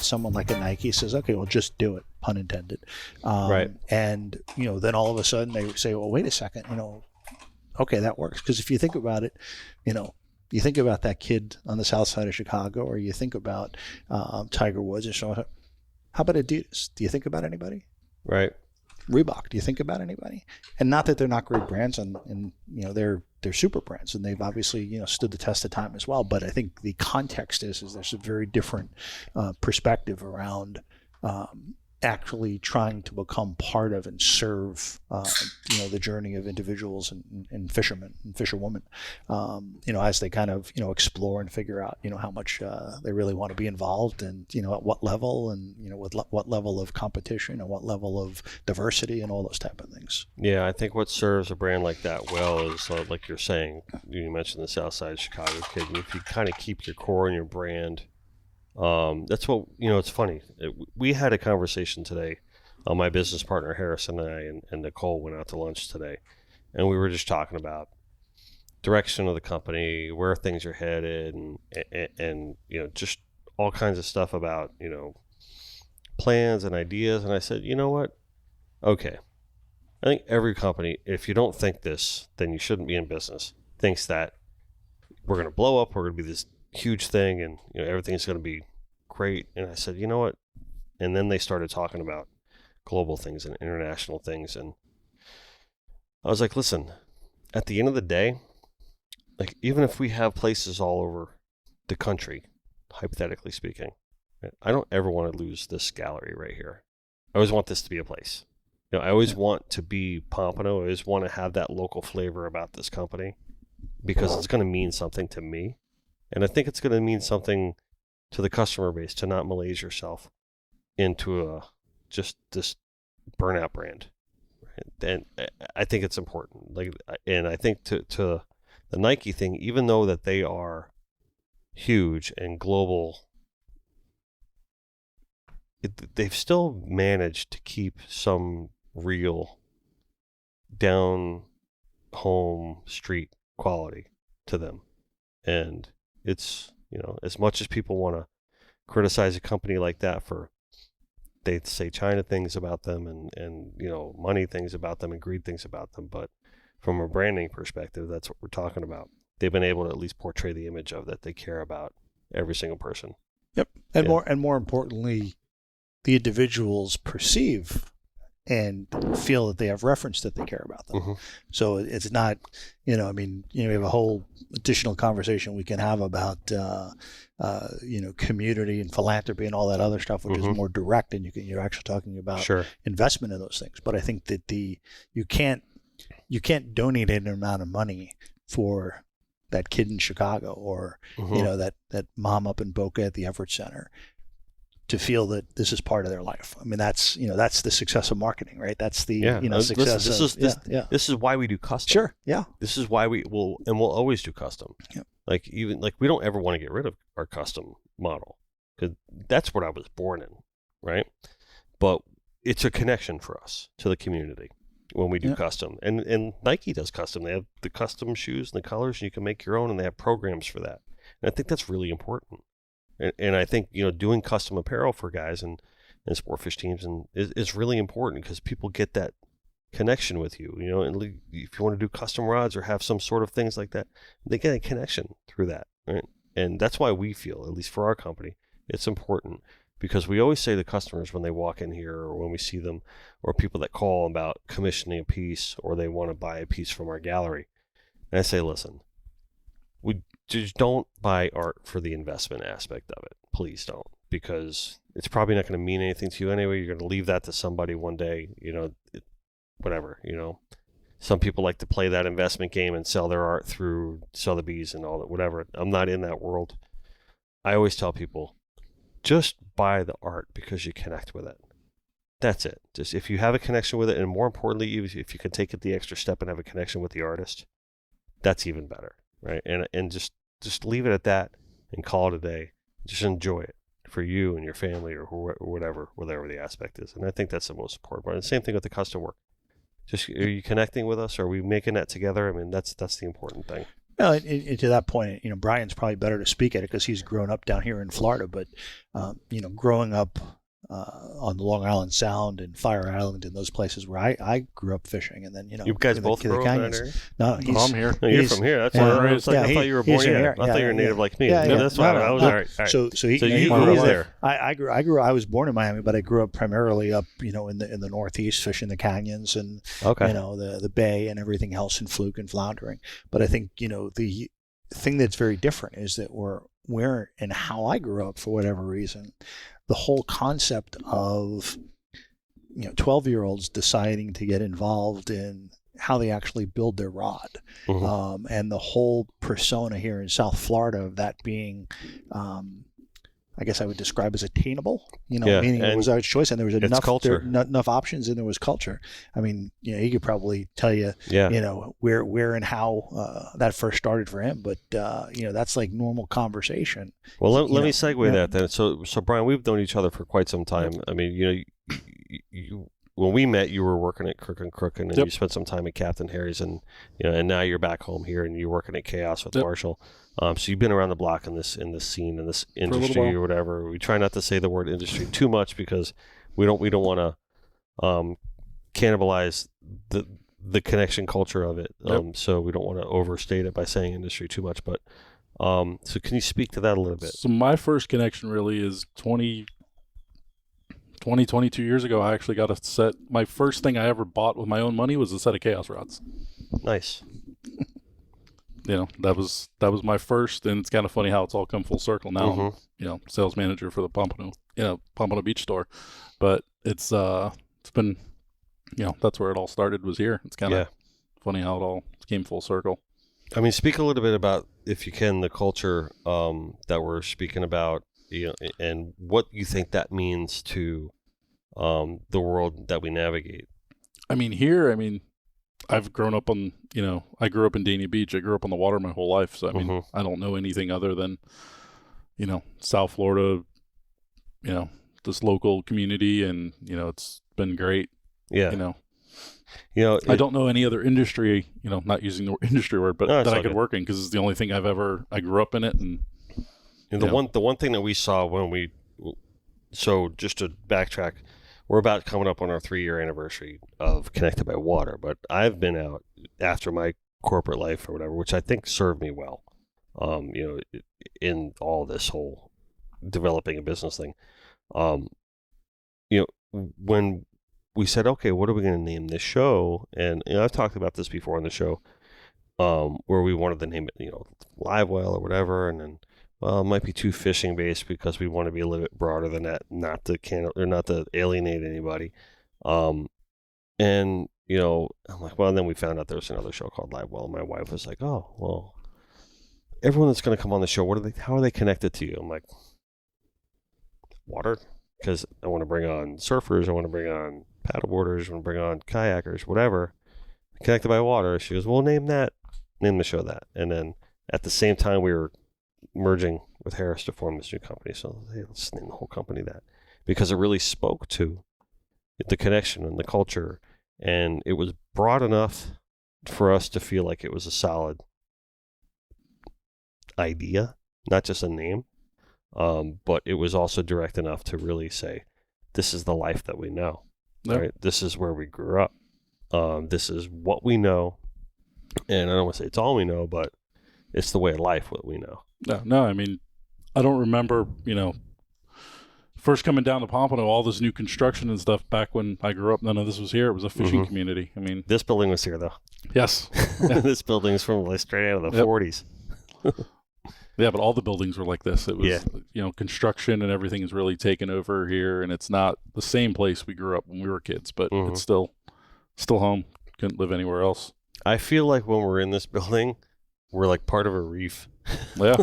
someone like a Nike says, okay, well, just do it, pun intended. Right. And, then all of a sudden they say, well, wait a second, okay, that works. Because if you think about it, you think about that kid on the south side of Chicago, or you think about Tiger Woods and so on. How about Adidas? Do you think about anybody? Right. Reebok, do you think about anybody? And not that they're not great brands, and they're super brands, and they've obviously stood the test of time as well. But I think the context is there's a very different perspective around actually trying to become part of and serve the journey of individuals and fishermen and fisherwomen as they kind of explore and figure out how much they really want to be involved, and at what level, and with what level of competition and what level of diversity and all those type of things. Yeah, I think what serves a brand like that well is like you're saying, you mentioned the south side of Chicago kid, and if you kind of keep your core and your brand. That's what, it's funny. We had a conversation today. My business partner, Harrison, and I, and Nicole went out to lunch today, and we were just talking about direction of the company, where things are headed, and just all kinds of stuff about, plans and ideas. And I said, you know what? Okay. I think every company, if you don't think this, then you shouldn't be in business, thinks that we're going to blow up, we're going to be this huge thing, and everything's going to be great. And I said, you know what? And then they started talking about global things and international things, and I was like, listen, at the end of the day, like, even if we have places all over the country, hypothetically speaking, I don't ever want to lose this gallery right here. I always want this to be a place. I always want to be Pompano. I always want to have that local flavor about this company, because it's going to mean something to me. And I think it's going to mean something to the customer base, to not malaise yourself into just this burnout brand. And I think it's important. And I think to the Nike thing, even though that they are huge and global, they've still managed to keep some real down home street quality to them. And it's, as much as people want to criticize a company like that for, they say China things about them and money things about them and greed things about them, but from a branding perspective, that's what we're talking about. They've been able to at least portray the image of that they care about every single person. Yep. And more importantly, the individuals perceive and feel that they have reference that they care about them. Mm-hmm. So it's not, we have a whole additional conversation we can have about, community and philanthropy and all that other stuff, which is more direct, and you're actually talking about investment in those things. But I think that you can't donate an amount of money for that kid in Chicago, or that mom up in Boca at the Everett Center, to feel that this is part of their life. I mean, that's the success of marketing, right? That's the success. This is why we do custom. Sure, yeah. This is why we'll always do custom. Yeah. We don't ever want to get rid of our custom model, because that's what I was born in, right? But it's a connection for us to the community when we do custom, and Nike does custom. They have the custom shoes and the colors, and you can make your own, and they have programs for that. And I think that's really important. And I think, doing custom apparel for guys and sportfish teams is really important, because people get that connection with you, and if you want to do custom rods or have some sort of things like that, they get a connection through that, right? And that's why we feel, at least for our company, it's important, because we always say to customers when they walk in here, or when we see them, or people that call about commissioning a piece, or they want to buy a piece from our gallery, and I say, listen, we just don't buy art for the investment aspect of it. Please don't, because it's probably not going to mean anything to you anyway. You're going to leave that to somebody one day, whatever, Some people like to play that investment game and sell their art through Sotheby's and all that, whatever. I'm not in that world. I always tell people, just buy the art because you connect with it. That's it. Just if you have a connection with it, and more importantly, if you can take it the extra step and have a connection with the artist, that's even better. Right. And just leave it at that and call it a day. Just enjoy it for you and your family, or whatever the aspect is. And I think that's the most important part. And the same thing with the custom work. Just, are you connecting with us? Are we making that together? I mean, that's the important thing. Well, and to that point, Bryan's probably better to speak at it because he's grown up down here in Florida. But growing up on the Long Island Sound and Fire Island and those places where I grew up fishing, and then you guys both the grew up in that canyons. area? No, I'm here. No, you're from here. That's why I was like, I thought you were born here. I thought you were native like me. That's why I was all right. So you grew up there. I was born in Miami, but I grew up primarily up in the Northeast, fishing the canyons and the bay and everything else, and fluke and floundering. But I think the thing that's very different is that where and how I grew up, for whatever reason, the whole concept of 12-year-olds deciding to get involved in how they actually build their rod, and the whole persona here in South Florida of that being, I guess I would describe as attainable, meaning it was our choice, and there was enough options, and there was culture. I mean, he could probably tell you, where and how that first started for him, but that's like normal conversation. Well, let me segue that then. So Bryan, we've known each other for quite some time. I mean, you when we met, you were working at Crook & and you spent some time at Captain Harry's, and and now you're back home here, and you're working at Chaos with Marshall. So you've been around the block in this scene, in this industry or whatever. We try not to say the word industry too much because we don't want to cannibalize the connection culture of it. So we don't want to overstate it by saying industry too much. But so can you speak to that a little bit? So my first connection really is 22 years ago. I actually got a set. My first thing I ever bought with my own money was a set of Chaos rods. Nice. That was my first, and it's kind of funny how it's all come full circle now. I'm, sales manager for the Pompano Beach store, but it's been, that's where it all started, was here. It's kind of funny how it all came full circle. I mean, speak a little bit about, if you can, the culture that we're speaking about, and what you think that means to the world that we navigate. I mean, here, I've grown up on, I grew up in Dania Beach. I grew up on the water my whole life. So, I mean, I don't know anything other than, South Florida, this local community, and, it's been great. Yeah. I don't know any other industry, not using the industry word, but that I could work in, because it's the only thing I grew up in it. And the one thing that we saw so just to backtrack, we're about coming up on our 3-year anniversary of Connected by Water, but I've been out after my corporate life or whatever, which I think served me well, in all this whole developing a business thing. When we said, okay, what are we going to name this show? And I've talked about this before on the show, where we wanted to name it, Live Well or whatever, and then, well, it might be too fishing based because we want to be a little bit broader than that, not to alienate anybody. And I'm like, well, and then we found out there was another show called Live Well. And my wife was like, oh, well, everyone that's going to come on the show, how are they connected to you? I'm like, water, because I want to bring on surfers, I want to bring on paddleboarders, I want to bring on kayakers, whatever. Connected by Water. She goes, well, name the show that. And then at the same time, we were merging with Harris to form this new company. So hey, let's name the whole company that, because it really spoke to the connection and the culture, and it was broad enough for us to feel like it was a solid idea, not just a name, but it was also direct enough to really say, this is the life that we know. Right? This is where we grew up. This is what we know, and I don't want to say it's all we know, but it's the way of life what we know. No, I don't remember, first coming down to Pompano, all this new construction and stuff back when I grew up. None of this was here. It was a fishing community. This building was here, though. Yes. This building is from straight out of the 40s. Yeah, but all the buildings were like this. It was, construction and everything is really taken over here, and it's not the same place we grew up when we were kids, but it's still home. Couldn't live anywhere else. I feel like when we're in this building, we're like part of a reef. Yeah.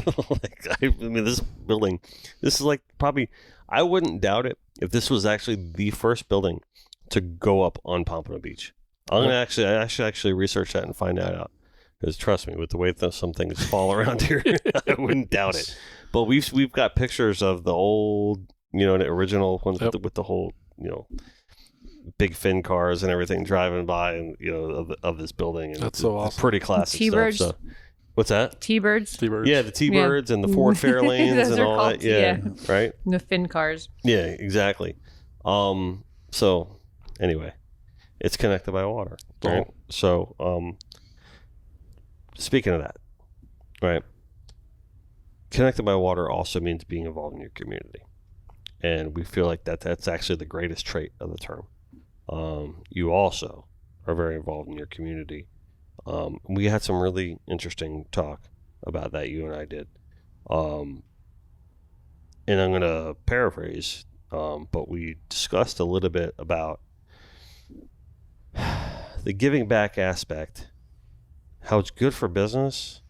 This building, this is like probably, I wouldn't doubt it if this was actually the first building to go up on Pompano Beach. I should actually research that and find that out. Because trust me, with the way that some things fall around here, I wouldn't doubt it. But we've got pictures of the old, the original ones with the whole, big fin cars and everything driving by, and of this building. And that's so awesome. Pretty classic T-birds. stuff. So What's that? T-birds. T-birds. Yeah, the T-birds and the Ford Fairlanes Those and are all called that. Yeah, right. The fin cars. Yeah, exactly. So anyway, it's connected by water. Right? So speaking of that, right? Connected by water also means being involved in your community. And we feel like that's actually the greatest trait of the term. You also are very involved in your community. We had some really interesting talk about that, you and I did. And I'm going to paraphrase, but we discussed a little bit about the giving back aspect, how it's good for business,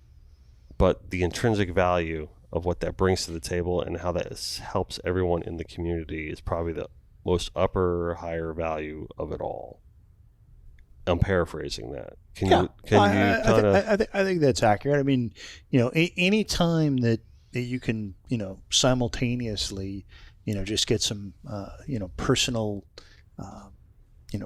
but the intrinsic value of what that brings to the table and how that helps everyone in the community is probably the most higher value of it all. I'm paraphrasing that. Can you kind of? I think that's accurate. I mean, any time that you can, simultaneously, just get some, personal,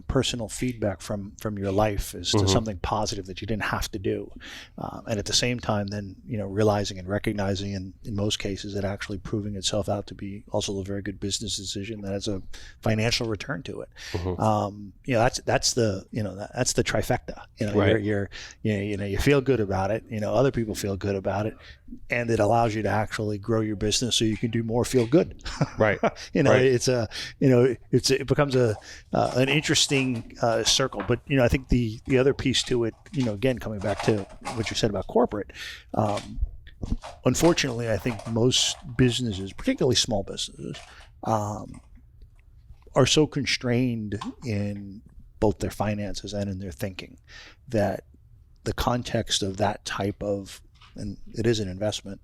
personal feedback from your life as to something positive that you didn't have to do, and at the same time, then realizing and recognizing, and in most cases, it actually proving itself out to be also a very good business decision that has a financial return to it. That's the that's the trifecta. Right. You feel good about it. Other people feel good about it, and it allows you to actually grow your business so you can do more feel good. Right. Right. It becomes an interesting circle. But I think the other piece to it, again, coming back to what you said about corporate, unfortunately, I think most businesses, particularly small businesses, are so constrained in both their finances and in their thinking that the context of that type of, and it is an investment,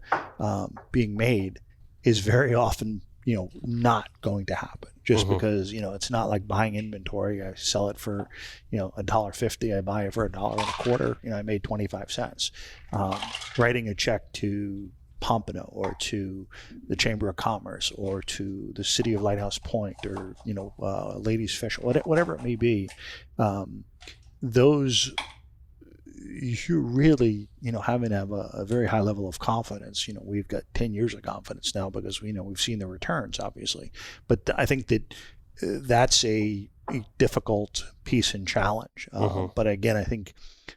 being made is very often not going to happen just because, it's not like buying inventory. I sell it for, $1.50. I buy it for $1.25. I made 25 cents. Writing a check to Pompano or to the Chamber of Commerce or to the City of Lighthouse Point or, Ladies Fish, whatever it may be, those you really, having to have a very high level of confidence. We've got 10 years of confidence now because we've seen the returns, obviously. But I think that that's a difficult piece and challenge. But again, I think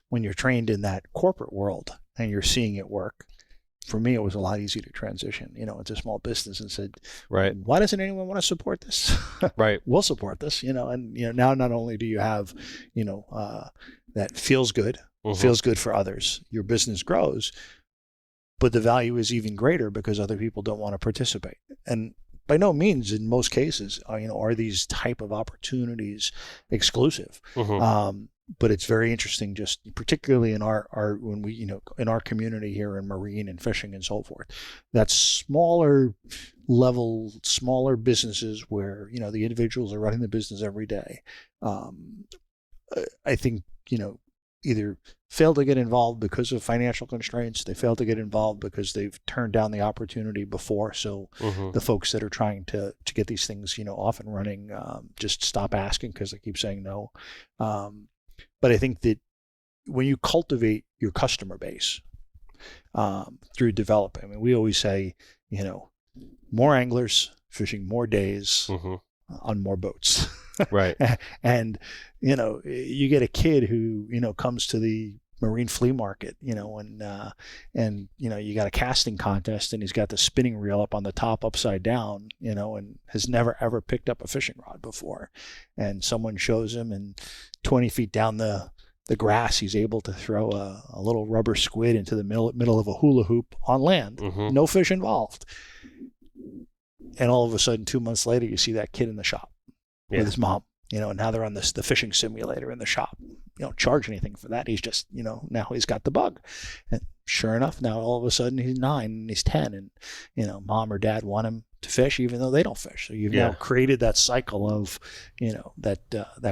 when you're trained in that corporate world and you're seeing it work, for me, it was a lot easier to transition, into small business and said, right, why doesn't anyone want to support this? Right. We'll support this, and, now not only do you have, that feels good for others, your business grows, but the value is even greater because other people don't want to participate. And by no means, in most cases, are these type of opportunities exclusive. But it's very interesting, just particularly in our when we in our community here in marine and fishing and so forth, that smaller level, smaller businesses where the individuals are running the business every day. I think either fail to get involved because of financial constraints. They fail to get involved because they've turned down the opportunity before. So the folks that are trying to get these things off and running just stop asking because they keep saying no. But I think that when you cultivate your customer base through developing, we always say, more anglers fishing more days on more boats. Right. And, you get a kid who, comes to the marine flea market, and you got a casting contest and he's got the spinning reel up on the top upside down, and has never ever picked up a fishing rod before. And someone shows him, and 20 feet down the grass, he's able to throw a little rubber squid into the middle of a hula hoop on land. No fish involved. And all of a sudden, 2 months later, you see that kid in the shop with his mom, and now they're on the fishing simulator in the shop. You don't charge anything for that. He's just, now he's got the bug. And sure enough, now all of a sudden he's 9 and he's 10, and mom or dad want him to fish even though they don't fish. So you've now created that cycle of, that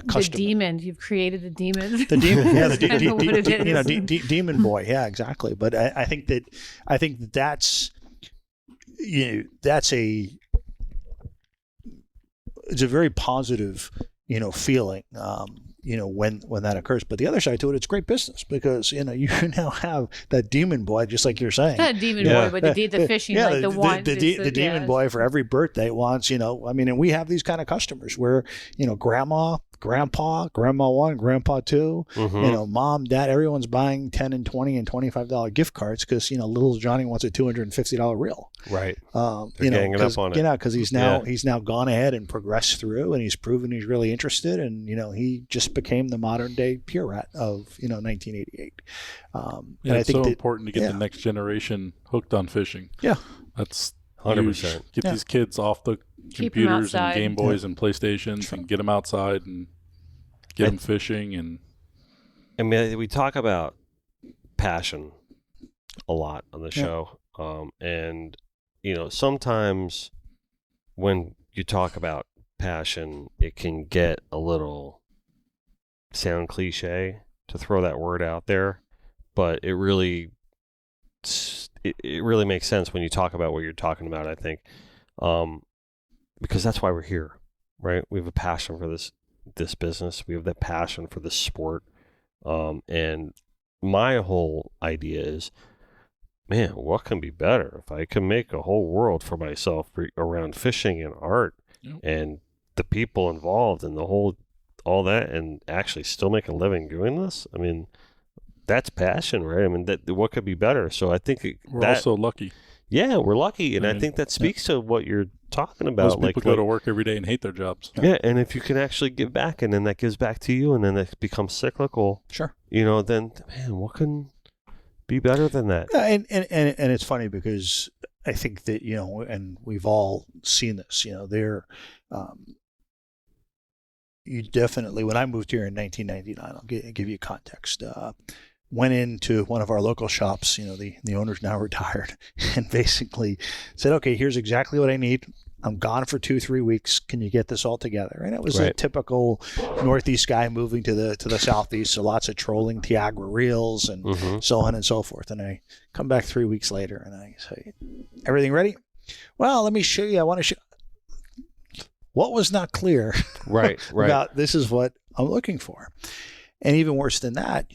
customer. The demon. You've created the demon. The demon. Yeah, the demon boy. Yeah, exactly. But I think that's it's a very positive, feeling. when that occurs. But the other side to it, it's great business because, you now have that demon boy, just like you're saying. Not a demon boy, but the fishing, like the one. The demon boy for every birthday wants, and we have these kind of customers where, grandma, grandpa, grandma 1, grandpa 2, mom, dad, everyone's buying $10 and $20 and $25 gift cards because, little Johnny wants a $250 reel. Right. They're ganging up on it. Because he's now gone ahead and progressed through, and he's proven he's really interested, and he just became the modern day pure rat of 1988. And I think it's so important to get the next generation hooked on fishing. Yeah, that's 100%. Get these kids off the computers and Game Boys and PlayStations and get them outside and get them fishing. And I mean, we talk about passion a lot on the show, and sometimes when you talk about passion, it can get a little sound cliche to throw that word out there, but it really makes sense when you talk about what you're talking about, I think, because that's why we're here, right? We have a passion for this business. We have that passion for this sport, and my whole idea is, man, what can be better if I can make a whole world for myself around fishing and art and the people involved and all that, and actually still make a living doing this? I mean, that's passion, right? I mean, what could be better? So I think we're also lucky. Yeah, we're lucky, and I think that speaks to what you're talking about. Most people go to work every day and hate their jobs. Yeah, and if you can actually give back, and then that gives back to you, and then it becomes cyclical. Sure. Then man, what can be better than that? And it's funny because I think that and we've all seen this. You definitely, when I moved here in 1999, I'll give you context. Went into one of our local shops. The owner's now retired, and basically said, "Okay, here's exactly what I need. I'm gone for 2-3 weeks. Can you get this all together?" And it was a typical Northeast guy moving to the Southeast, so lots of trolling Tiagra reels and so on and so forth. And I come back 3 weeks later, and I say, "Everything ready?" "Well, let me show you. I want to show." What was not clear, right, about this is what I'm looking for. And even worse than that,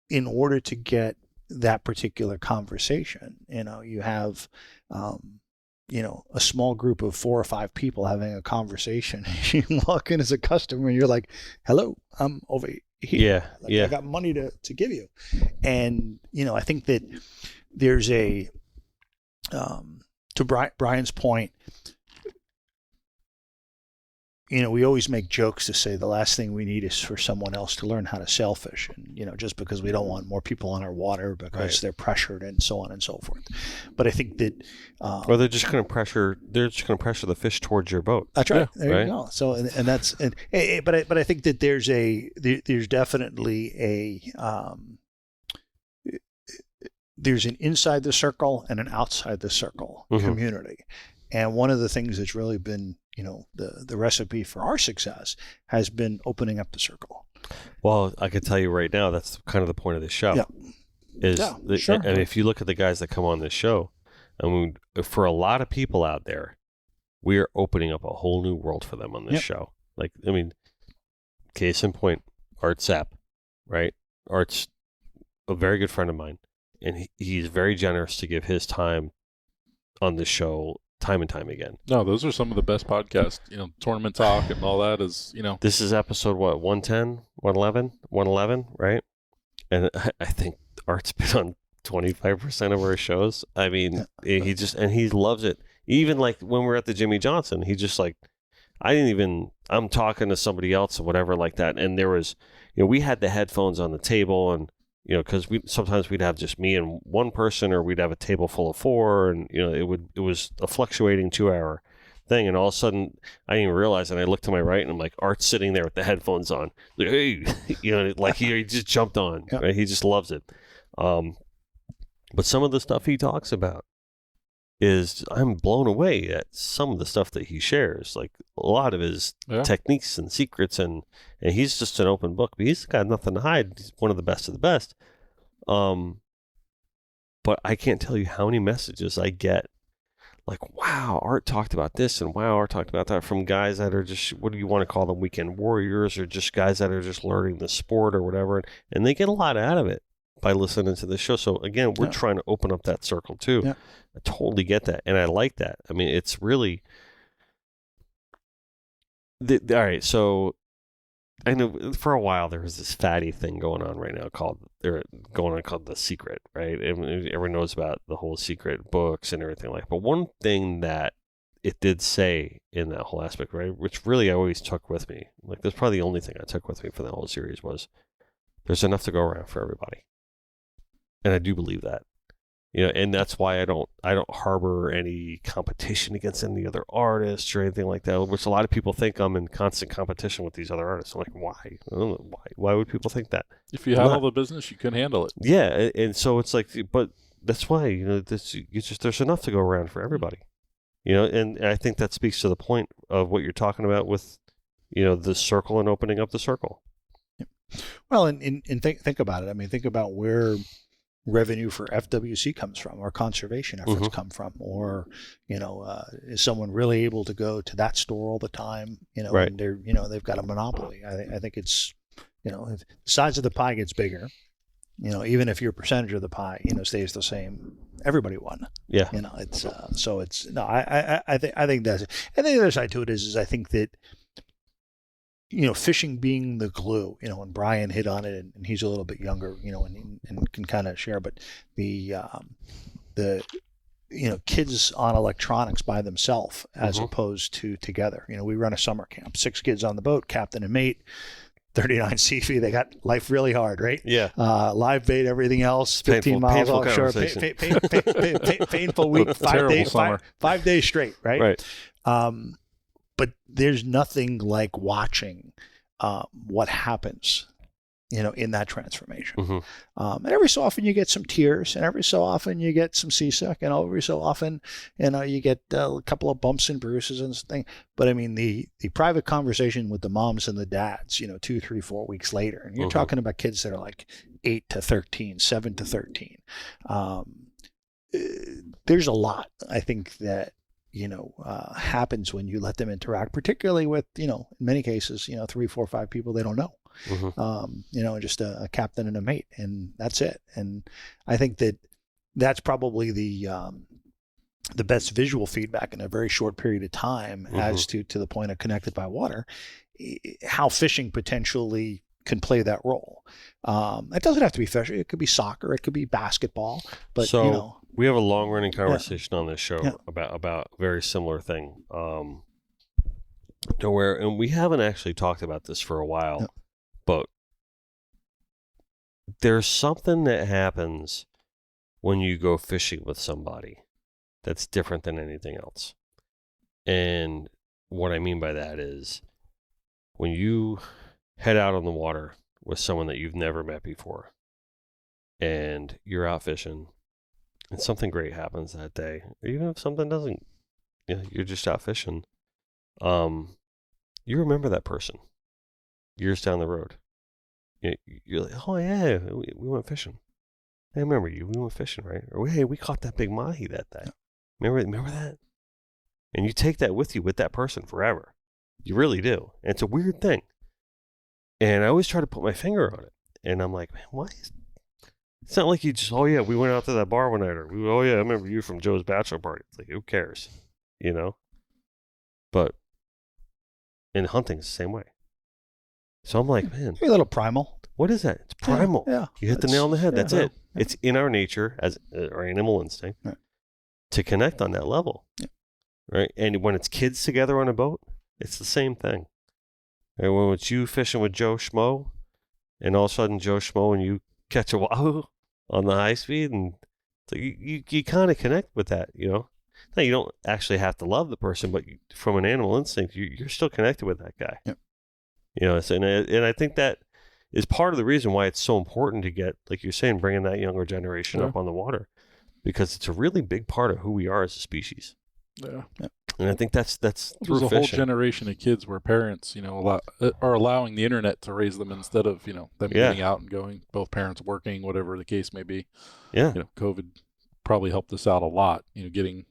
in order to get that particular conversation, you have, a small group of 4 or 5 people having a conversation. You walk in as a customer and you're like, "Hello, I'm over here. I got money to give you." And, I think that there's to Brian's point, we always make jokes to say the last thing we need is for someone else to learn how to sailfish, and just because we don't want more people on our water because they're pressured and so on and so forth. But I think that, or they're just going to pressure the fish towards your boat. That's right. There you go. So but I think that there's definitely there's an inside the circle and an outside the circle community, and one of the things that's really been the recipe for our success has been opening up the circle. Well, I can tell you right now, that's kind of the point of this show. Sure. And if you look at the guys that come on this show, for a lot of people out there, we are opening up a whole new world for them on this show. Case in point, Art Sapp, right? Art's a very good friend of mine, and he's very generous to give his time on this show time and time again. No, those are some of the best podcasts. Tournament talk and all that is, This is episode, 110, 111, right? And I think Art's been on 25% of our shows. I mean, he loves it. Even like when we're at the Jimmy Johnson, he just like, I'm talking to somebody else or whatever like that. And there was, we had the headphones on the table, and because sometimes we'd have just me and one person, or we'd have a table full of 4, and it was a fluctuating 2-hour thing. And all of a sudden, I didn't even realize, and I looked to my right, and I'm like, Art's sitting there with the headphones on, like, hey, like he just jumped on. Yep. Right? He just loves it. But some of the stuff he talks about I'm blown away at some of the stuff that he shares. Like a lot of his techniques and secrets, and he's just an open book. But he's got nothing to hide. He's one of the best of the best. But I can't tell you how many messages I get, like, wow, Art talked about this and wow, Art talked about that, from guys that are just, what do you want to call them, weekend warriors, or just guys that are just learning the sport or whatever. And they get a lot out of it by listening to the show. So again, we're trying to open up that circle too. Yeah. I totally get that. And I like that. I mean, it's really, all right. So I know for a while there was this fatty thing going on right now called The Secret, right? And everyone knows about the whole Secret books and everything like that. But one thing that it did say in that whole aspect, right, which really I always took with me, like that's probably the only thing I took with me for the whole series, was there's enough to go around for everybody. And I do believe that. And that's why I don't harbor any competition against any other artists or anything like that, which a lot of people think I'm in constant competition with these other artists. I'm like, why? I don't know why. Why would people think that? If you had all the business, you couldn't handle it. Yeah, and so it's like, but that's why, there's enough to go around for everybody. And I think that speaks to the point of what you're talking about with, the circle and opening up the circle. Well, and think about it. I mean, think about where revenue for FWC comes from, or conservation efforts come from, or is someone really able to go to that store all the time? Right. And they're they've got a monopoly. I think it's if the size of the pie gets bigger, even if your percentage of the pie stays the same, everybody won. Yeah. It's so it's no. I think that's it. And the other side to it is I think that fishing being the glue, and Bryan hit on it, and he's a little bit younger, and can kind of share, but the kids on electronics by themselves as opposed to together. We run a summer camp, 6 kids on the boat, captain and mate, 39 CFE. They got life really hard, right? Yeah. Live bait, everything else, 15 miles offshore, painful week, 5 days straight, right? Right. But there's nothing like watching what happens, in that transformation. And every so often you get some tears, and every so often you get some seasick, and every so often, you get a couple of bumps and bruises and things. But I mean, the private conversation with the moms and the dads, 2, 3, 4 weeks later, and you're talking about kids that are like 8 to 13, 7 to 13. There's a lot, I think, that happens when you let them interact, particularly with, in many cases, 3, 4, 5 people they don't know, just a captain and a mate, and that's it. And I think that's probably the best visual feedback in a very short period of time as to the point of Connected by Water, how fishing potentially can play that role. It doesn't have to be fishing. It could be soccer. It could be basketball. But we have a long running conversation on this show about a very similar thing. And we haven't actually talked about this for a while, but there's something that happens when you go fishing with somebody that's different than anything else. And what I mean by that is when you head out on the water with someone that you've never met before, and you're out fishing, and something great happens that day, or even if something doesn't, you're just out fishing, you remember that person years down the road. You're like, oh yeah, we went fishing. I remember you. We went fishing, right? Or hey, we caught that big mahi that day. Remember that? And you take that with you with that person forever. You really do. And it's a weird thing. And I always try to put my finger on it. And I'm like, man, why is it's not like you just, oh yeah, we went out to that bar one night, or oh yeah, I remember you from Joe's bachelor party. It's like, who cares? But in hunting, it's the same way. So I'm like, man, a little primal. What is that? It's primal. Yeah. You hit the nail on the head. That's it. Yeah. It's in our nature as our animal instinct to connect on that level. Yeah. Right. And when it's kids together on a boat, it's the same thing. And when it's you fishing with Joe Schmo, and all of a sudden Joe Schmo and you catch a wahoo on the high speed, and so you kind of connect with that, Now, you don't actually have to love the person, but from an animal instinct, you're still connected with that guy. Yep. And I think that is part of the reason why it's so important to get, like you're saying, bringing that younger generation up on the water, because it's a really big part of who we are as a species. Yeah. And I think that's There's through a fishing. whole generation of kids where parents, are allowing the internet to raise them instead of, them getting out and going, both parents working, whatever the case may be. Yeah. COVID probably helped us out a lot. Getting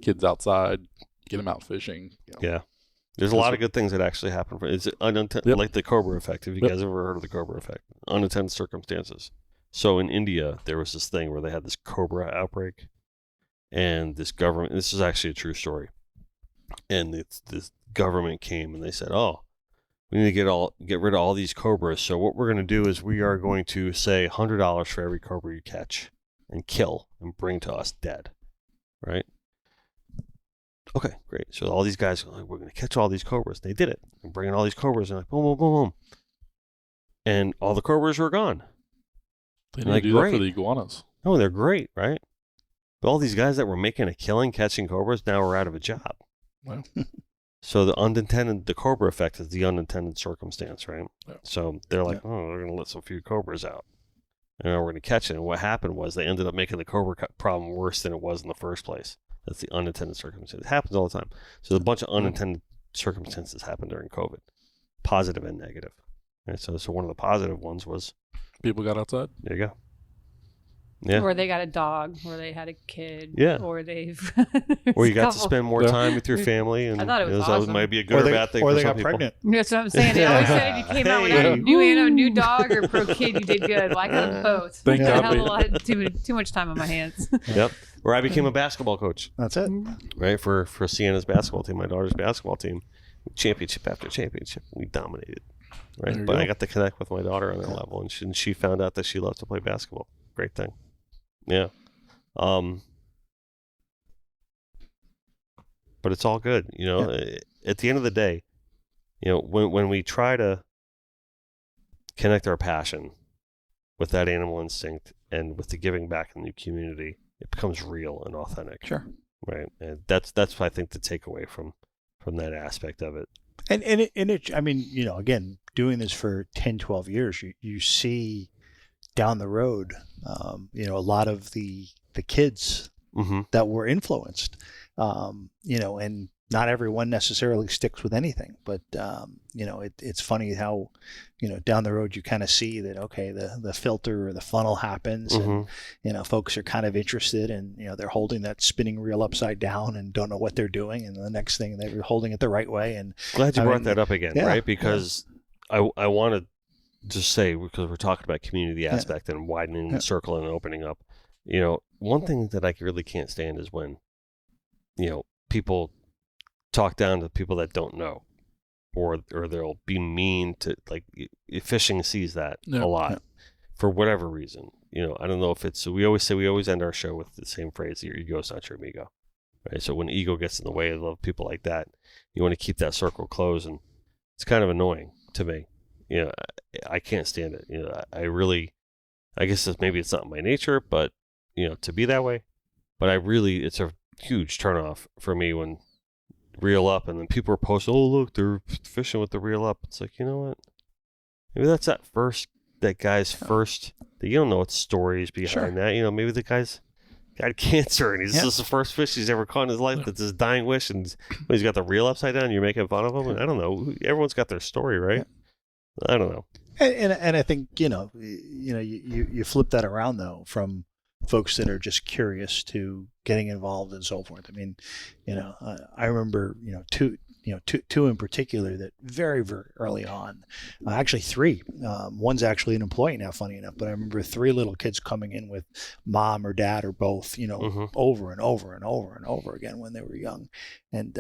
kids outside, get them out fishing. Yeah. There's a lot of good things that actually happen. It's unintended, like the Cobra Effect. Have you guys ever heard of the Cobra Effect? Unintended circumstances. So in India, there was this thing where they had this cobra outbreak, and this government. This is actually a true story. And this government came and they said, "Oh, we need to get rid of all these cobras. So what we're going to do is we are going to say $100 for every cobra you catch and kill and bring to us dead." Right? Okay, great. So all these guys are like, we're going to catch all these cobras. They did it. And bringing all these cobras, and like, boom, boom, boom, boom. And all the cobras were gone. They didn't do that for the iguanas. No, they're great, right? But all these guys that were making a killing catching cobras now are out of a job. Wow. So the Cobra Effect is the unintended circumstance, right? Yeah. So they're like, oh, we're going to let some few cobras out. And we're going to catch it. And what happened was they ended up making the cobra problem worse than it was in the first place. That's the unintended circumstance. It happens all the time. So a bunch of unintended circumstances happened during COVID, positive and negative. Right? So one of the positive ones was people got outside. There you go. Yeah. Or they got a dog, or they had a kid. Yeah. Or they've. Or you got to spend more time with your family. And I thought it was awesome. That might be a good or bad thing for some people. Or they got pregnant. That's what I'm saying. They always said if you came out with a new dog or pro kid, you did good. Well, I got them both. Thank God. I have too much time on my hands. Yep. Or I became a basketball coach. That's it. Right? For Sienna's basketball team, my daughter's basketball team. Championship after championship. We dominated. Right? But I got to connect with my daughter on that level. And she found out that she loves to play basketball. Great thing. Yeah. But it's all good. At the end of the day, when we try to connect our passion with that animal instinct and with the giving back in the community, it becomes real and authentic. Sure. Right. And that's I think the takeaway from that aspect of it. And it, I mean, again, doing this for 10, 12 years, you see down the road, a lot of the kids that were influenced, and not everyone necessarily sticks with anything, but, it's funny how, down the road you kind of see that, okay, the filter or the funnel happens and, folks are kind of interested and, they're holding that spinning reel upside down and don't know what they're doing. And the next thing they're holding it the right way. And glad you brought that up again, right? Because I want to just say, because we're talking about community aspect and widening the circle and opening up, one thing that I really can't stand is when, people talk down to people that don't know, or they'll be mean to, like, fishing sees that a lot for whatever reason. I don't know if it's, we always end our show with the same phrase, your ego is not your amigo. Right? So when ego gets in the way of people like that, you want to keep that circle closed, and it's kind of annoying to me. I can't stand it. I guess maybe it's not my nature, but to be that way. But it's a huge turnoff for me when reel up and then people are posting, oh look, they're fishing with the reel up. It's like, you know what? Maybe that's that guy's first. You don't know what stories behind that. Maybe the guy's got cancer and this is the first fish he's ever caught in his life. That's his dying wish, and he's got the reel upside down. And you're making fun of him. And I don't know. Everyone's got their story, right? I don't know. And I think you flip that around though from folks that are just curious to getting involved and so forth. I mean, I remember two in particular that very, very early on, actually three. One's actually an employee now, funny enough, but I remember three little kids coming in with mom or dad or both, over and over and over and over again when they were young, and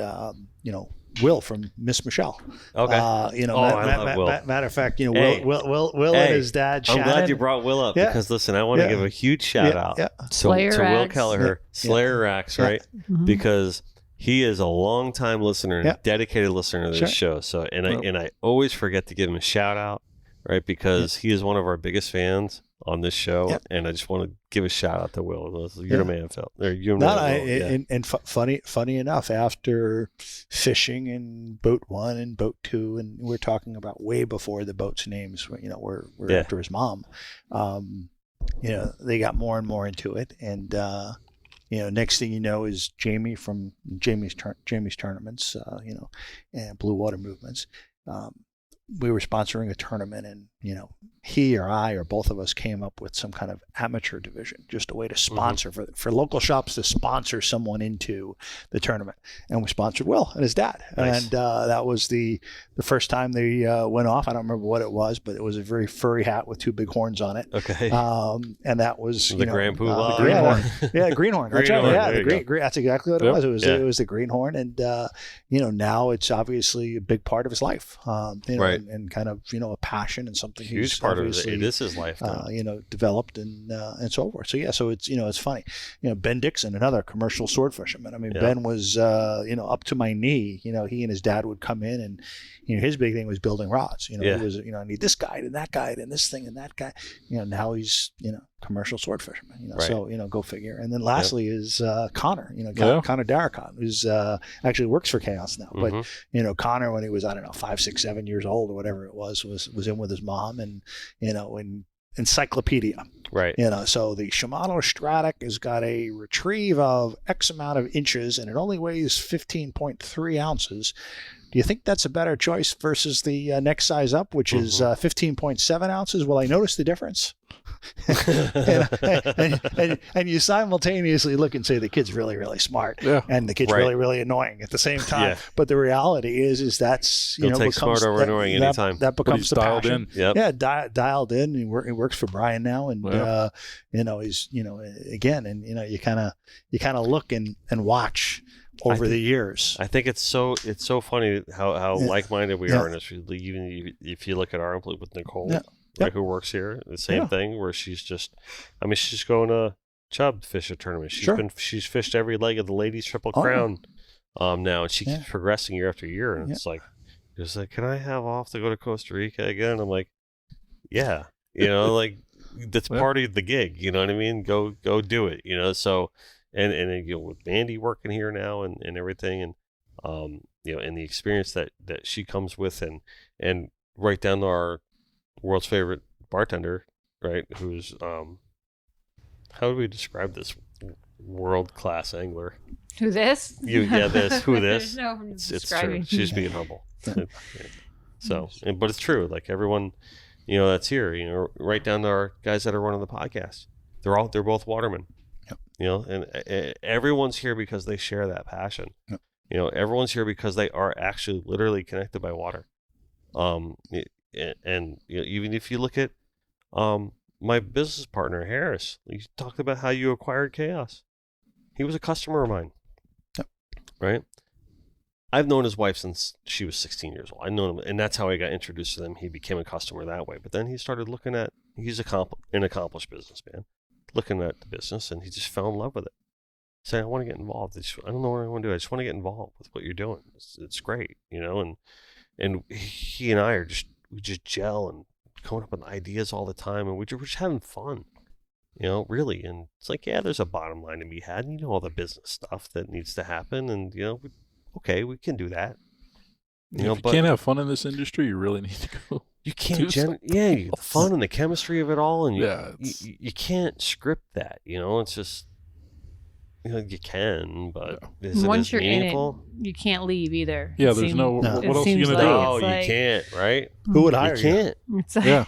Will from Miss Michelle. Okay. I love Will. Matter of fact, Will and his dad. I'm glad you brought Will up because listen, I want to give a huge shout out to Will Kelleher, Slayer Racks, right? Because he is a long-time listener and a dedicated listener to this show. So, I always forget to give him a shout out, right? Because he is one of our biggest fans on this show, and I just want to give a shout out to Will. You're the man, Phil. And funny enough, after fishing in boat 1 and boat 2, and we're talking about way before the boats' names, were after his mom. They got more and more into it, and next thing you know is Jamie from Jamie's tournaments, and Blue Water Movements. We were sponsoring a tournament, and he or I or both of us came up with some kind of amateur division, just a way to sponsor for local shops to sponsor someone into the tournament. And we sponsored Will and his dad. Nice. And that was the first time they went off. I don't remember what it was, but it was a very furry hat with 2 big horns on it. Okay. And that was The Grand Poobah. the greenhorn. That's right. Greenhorn, Yeah, there the you green. That's exactly what it Yep. was. It was the greenhorn, and now it's obviously a big part of his life. Right. and kind of a passion and something Huge he's part of obviously, it. This is life. Now. Developed and so forth. So yeah, so it's funny. Ben Dixon, another commercial sword fisherman. I mean, Yeah. Ben was up to my knee. He and his dad would come in, and his big thing was building rods. He was I need this guide and that guide and this thing and that guy. Now he's commercial sword fisherman. Right. So go figure. And then lastly is Connor. Yeah. Connor Darracon, who's actually works for Chaos now. Mhm. But Connor, when he was 5, 6, 7 years old or whatever it was in with his mom, and in encyclopedia. Right. So the Shimano Stratic has got a retrieve of X amount of inches, and it only weighs 15.3 ounces. Do you think that's a better choice versus the next size up, which is 15.7 ounces? Well, I noticed the difference. and you simultaneously look and say the kid's really, really smart, and the kid's Right. really, really annoying at the same time. Yeah. But the reality is that's He'll take smart over annoying anytime. That But becomes he's the dialed passion. in. Yep. Yeah, dialed in. He works for Bryan now, and he's again, and you kind of look and watch over the years. I think it's so funny how like-minded we are in this. Even if you look at our input with Nicole, right, who works here, the same thing. Where she's just, she's going to Chubb fish a tournament. She's fished every leg of the ladies Triple Crown now, and she keeps progressing year after year. And it's like, can I have off to go to Costa Rica again? I'm like, yeah, like that's part of the gig. You know what I mean? Go do it. So. And with Mandy working here now and everything, and and the experience that she comes with, and right down to our world's favorite bartender, right? Who's how do we describe this world class angler? Who this? Who this? There's no It's true. She's being humble. So, but it's true. Like everyone, that's here. Right down to our guys that are running the podcast. They're both watermen. And everyone's here because they share that passion. Yep. Everyone's here because they are actually literally connected by water. And even if you look at my business partner Harris, you talked about how you acquired Chaos. He was a customer of mine. Yep. Right. I've known his wife since she was 16 years old. I know him, and that's how I got introduced to them. He became a customer that way. But then he started looking at. He's an accomplished businessman. Looking at the business, and he just fell in love with it. Saying, I want to get involved. I don't know what I want to do. I just want to get involved with what you're doing. It's great, and he and I we just gel and coming up with ideas all the time, and we're just having fun, really. And it's like, there's a bottom line to be had, and all the business stuff that needs to happen, and we can do that. If you can't have fun in this industry, you really need to go. You can't, the fun and the chemistry of it all, and you can't script that. It's just, you can, but is once it you're meaningful? in it, you can't leave either. Yeah, there's no. What else are you gonna like do? Oh, you can't, right? Who would hire You can't. It's like, Yeah.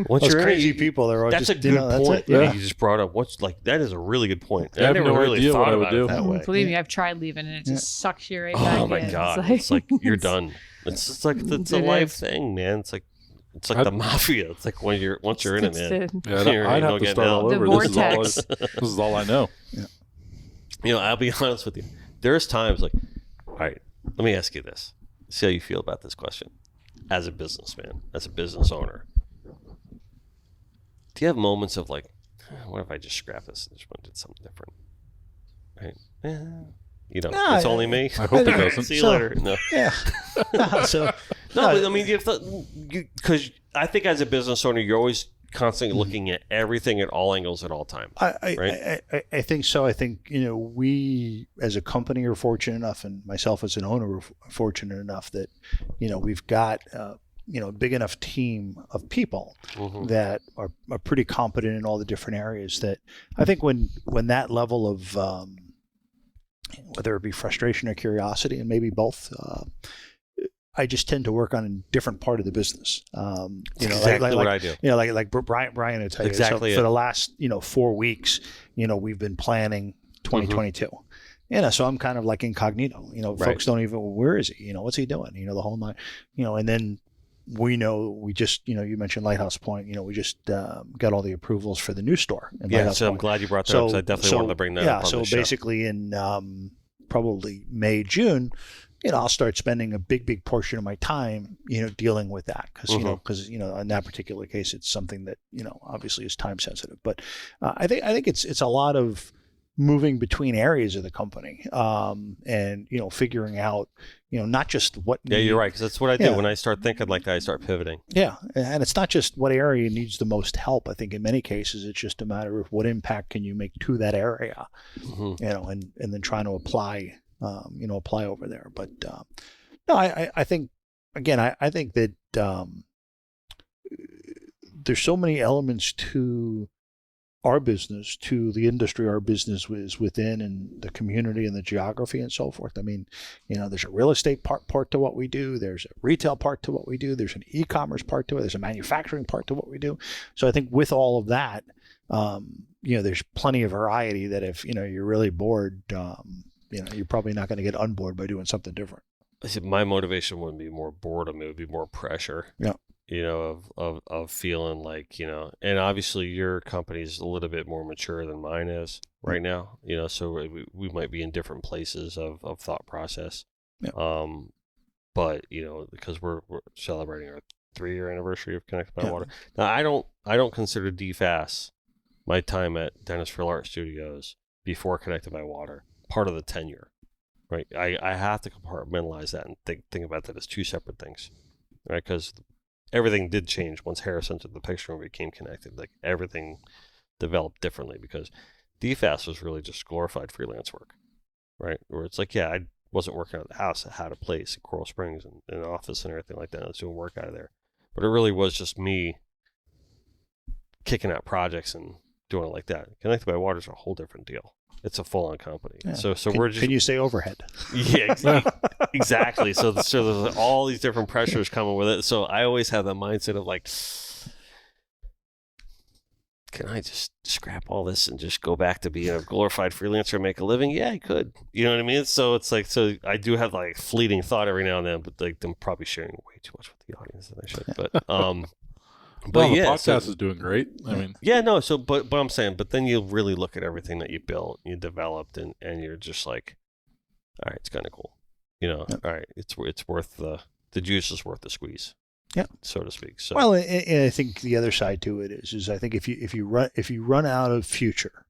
Once Those you're crazy in it, people, they're all that's just a good point. Yeah. You just brought up. That is a really good point. I have never no really idea what thought I would about it do. that way. believe me, I've tried leaving, and it just sucks you right back Oh my in. god, it's like you're done. It's like it's a It life is. thing, man. It's like the mafia. It's like once you're in it, man. Yeah, I'd have to start all The over. vortex. This is all I know. I'll be honest with you. There's times like, all right, let me ask you this. See how you feel about this question. As a businessman, as a business owner, do you have moments of like, what if I just scrap this and just went and did something different? Right? It's only me. I hope it doesn't. See you later. No. Yeah. So No, but I mean, because I think as a business owner, you're always constantly looking at everything at all angles at all time. I think so. I think we as a company are fortunate enough, and myself as an owner are fortunate enough that we've got a big enough team of people that are pretty competent in all the different areas. That I think when that level of whether it be frustration or curiosity, and maybe both, I just tend to work on a different part of the business. Exactly what I do. Like Bryan would tell you. Exactly So for the last 4 weeks, we've been planning 2022. So I'm kind of like incognito. Folks don't even, where is he? What's he doing? The whole night. And then we just, you mentioned Lighthouse Point. We just got all the approvals for the new store. Yeah, so I'm glad you brought that up because I definitely wanted to bring that up on the show. Basically in probably May, June, I'll start spending a big portion of my time, dealing with that because in that particular case, it's something that obviously is time sensitive. But I think it's a lot of moving between areas of the company, and figuring out, not just what. Yeah, you're right, because that's what I do when I start thinking like that. I start pivoting. Yeah, and it's not just what area needs the most help. I think in many cases it's just a matter of what impact can you make to that area, and then trying to apply. Apply over there. But no, I think, again, I think that there's so many elements to our business, to the industry our business is within, and the community and the geography and so forth. I mean, there's a real estate part to what we do. There's a retail part to what we do. There's an e-commerce part to it. There's a manufacturing part to what we do. So I think with all of that, there's plenty of variety that if, you're really bored, you're probably not going to get unbored by doing something different. I said my motivation wouldn't be more boredom; it would be more pressure. Yeah. Of feeling like, and obviously your company is a little bit more mature than mine is right now. So we might be in different places of thought process. Yeah. But because we're celebrating our 3-year anniversary of Connected by Water. Now I don't consider DFAS, my time at Dennis Friel Art Studios before Connected by Water, part of the tenure, right? I have to compartmentalize that and think about that as two separate things, right? Because everything did change once Harris entered the picture and we became connected. Like everything developed differently because DFAS was really just glorified freelance work, right? Where it's like, I wasn't working out of the house. I had a place in Coral Springs and an office and everything like that. I was doing work out of there. But it really was just me kicking out projects and doing it like that. Connected by Water is a whole different deal. It's a full-on company. Yeah. So we're just. Can you say overhead? Yeah, exactly. So there's all these different pressures coming with it. So I always have the mindset of like, can I just scrap all this and just go back to being a glorified freelancer and make a living? Yeah, I could. You know what I mean? So it's like, so I do have like fleeting thought every now and then, but like I'm probably sharing way too much with the audience than I should. But the podcast is doing great. I mean, but I'm saying, but then you really look at everything that you built, you developed, and you're just like, all right, it's kind of cool, all right, it's worth the juice is worth the squeeze, so to speak. So well, and I think the other side to it is I think if you run out of future,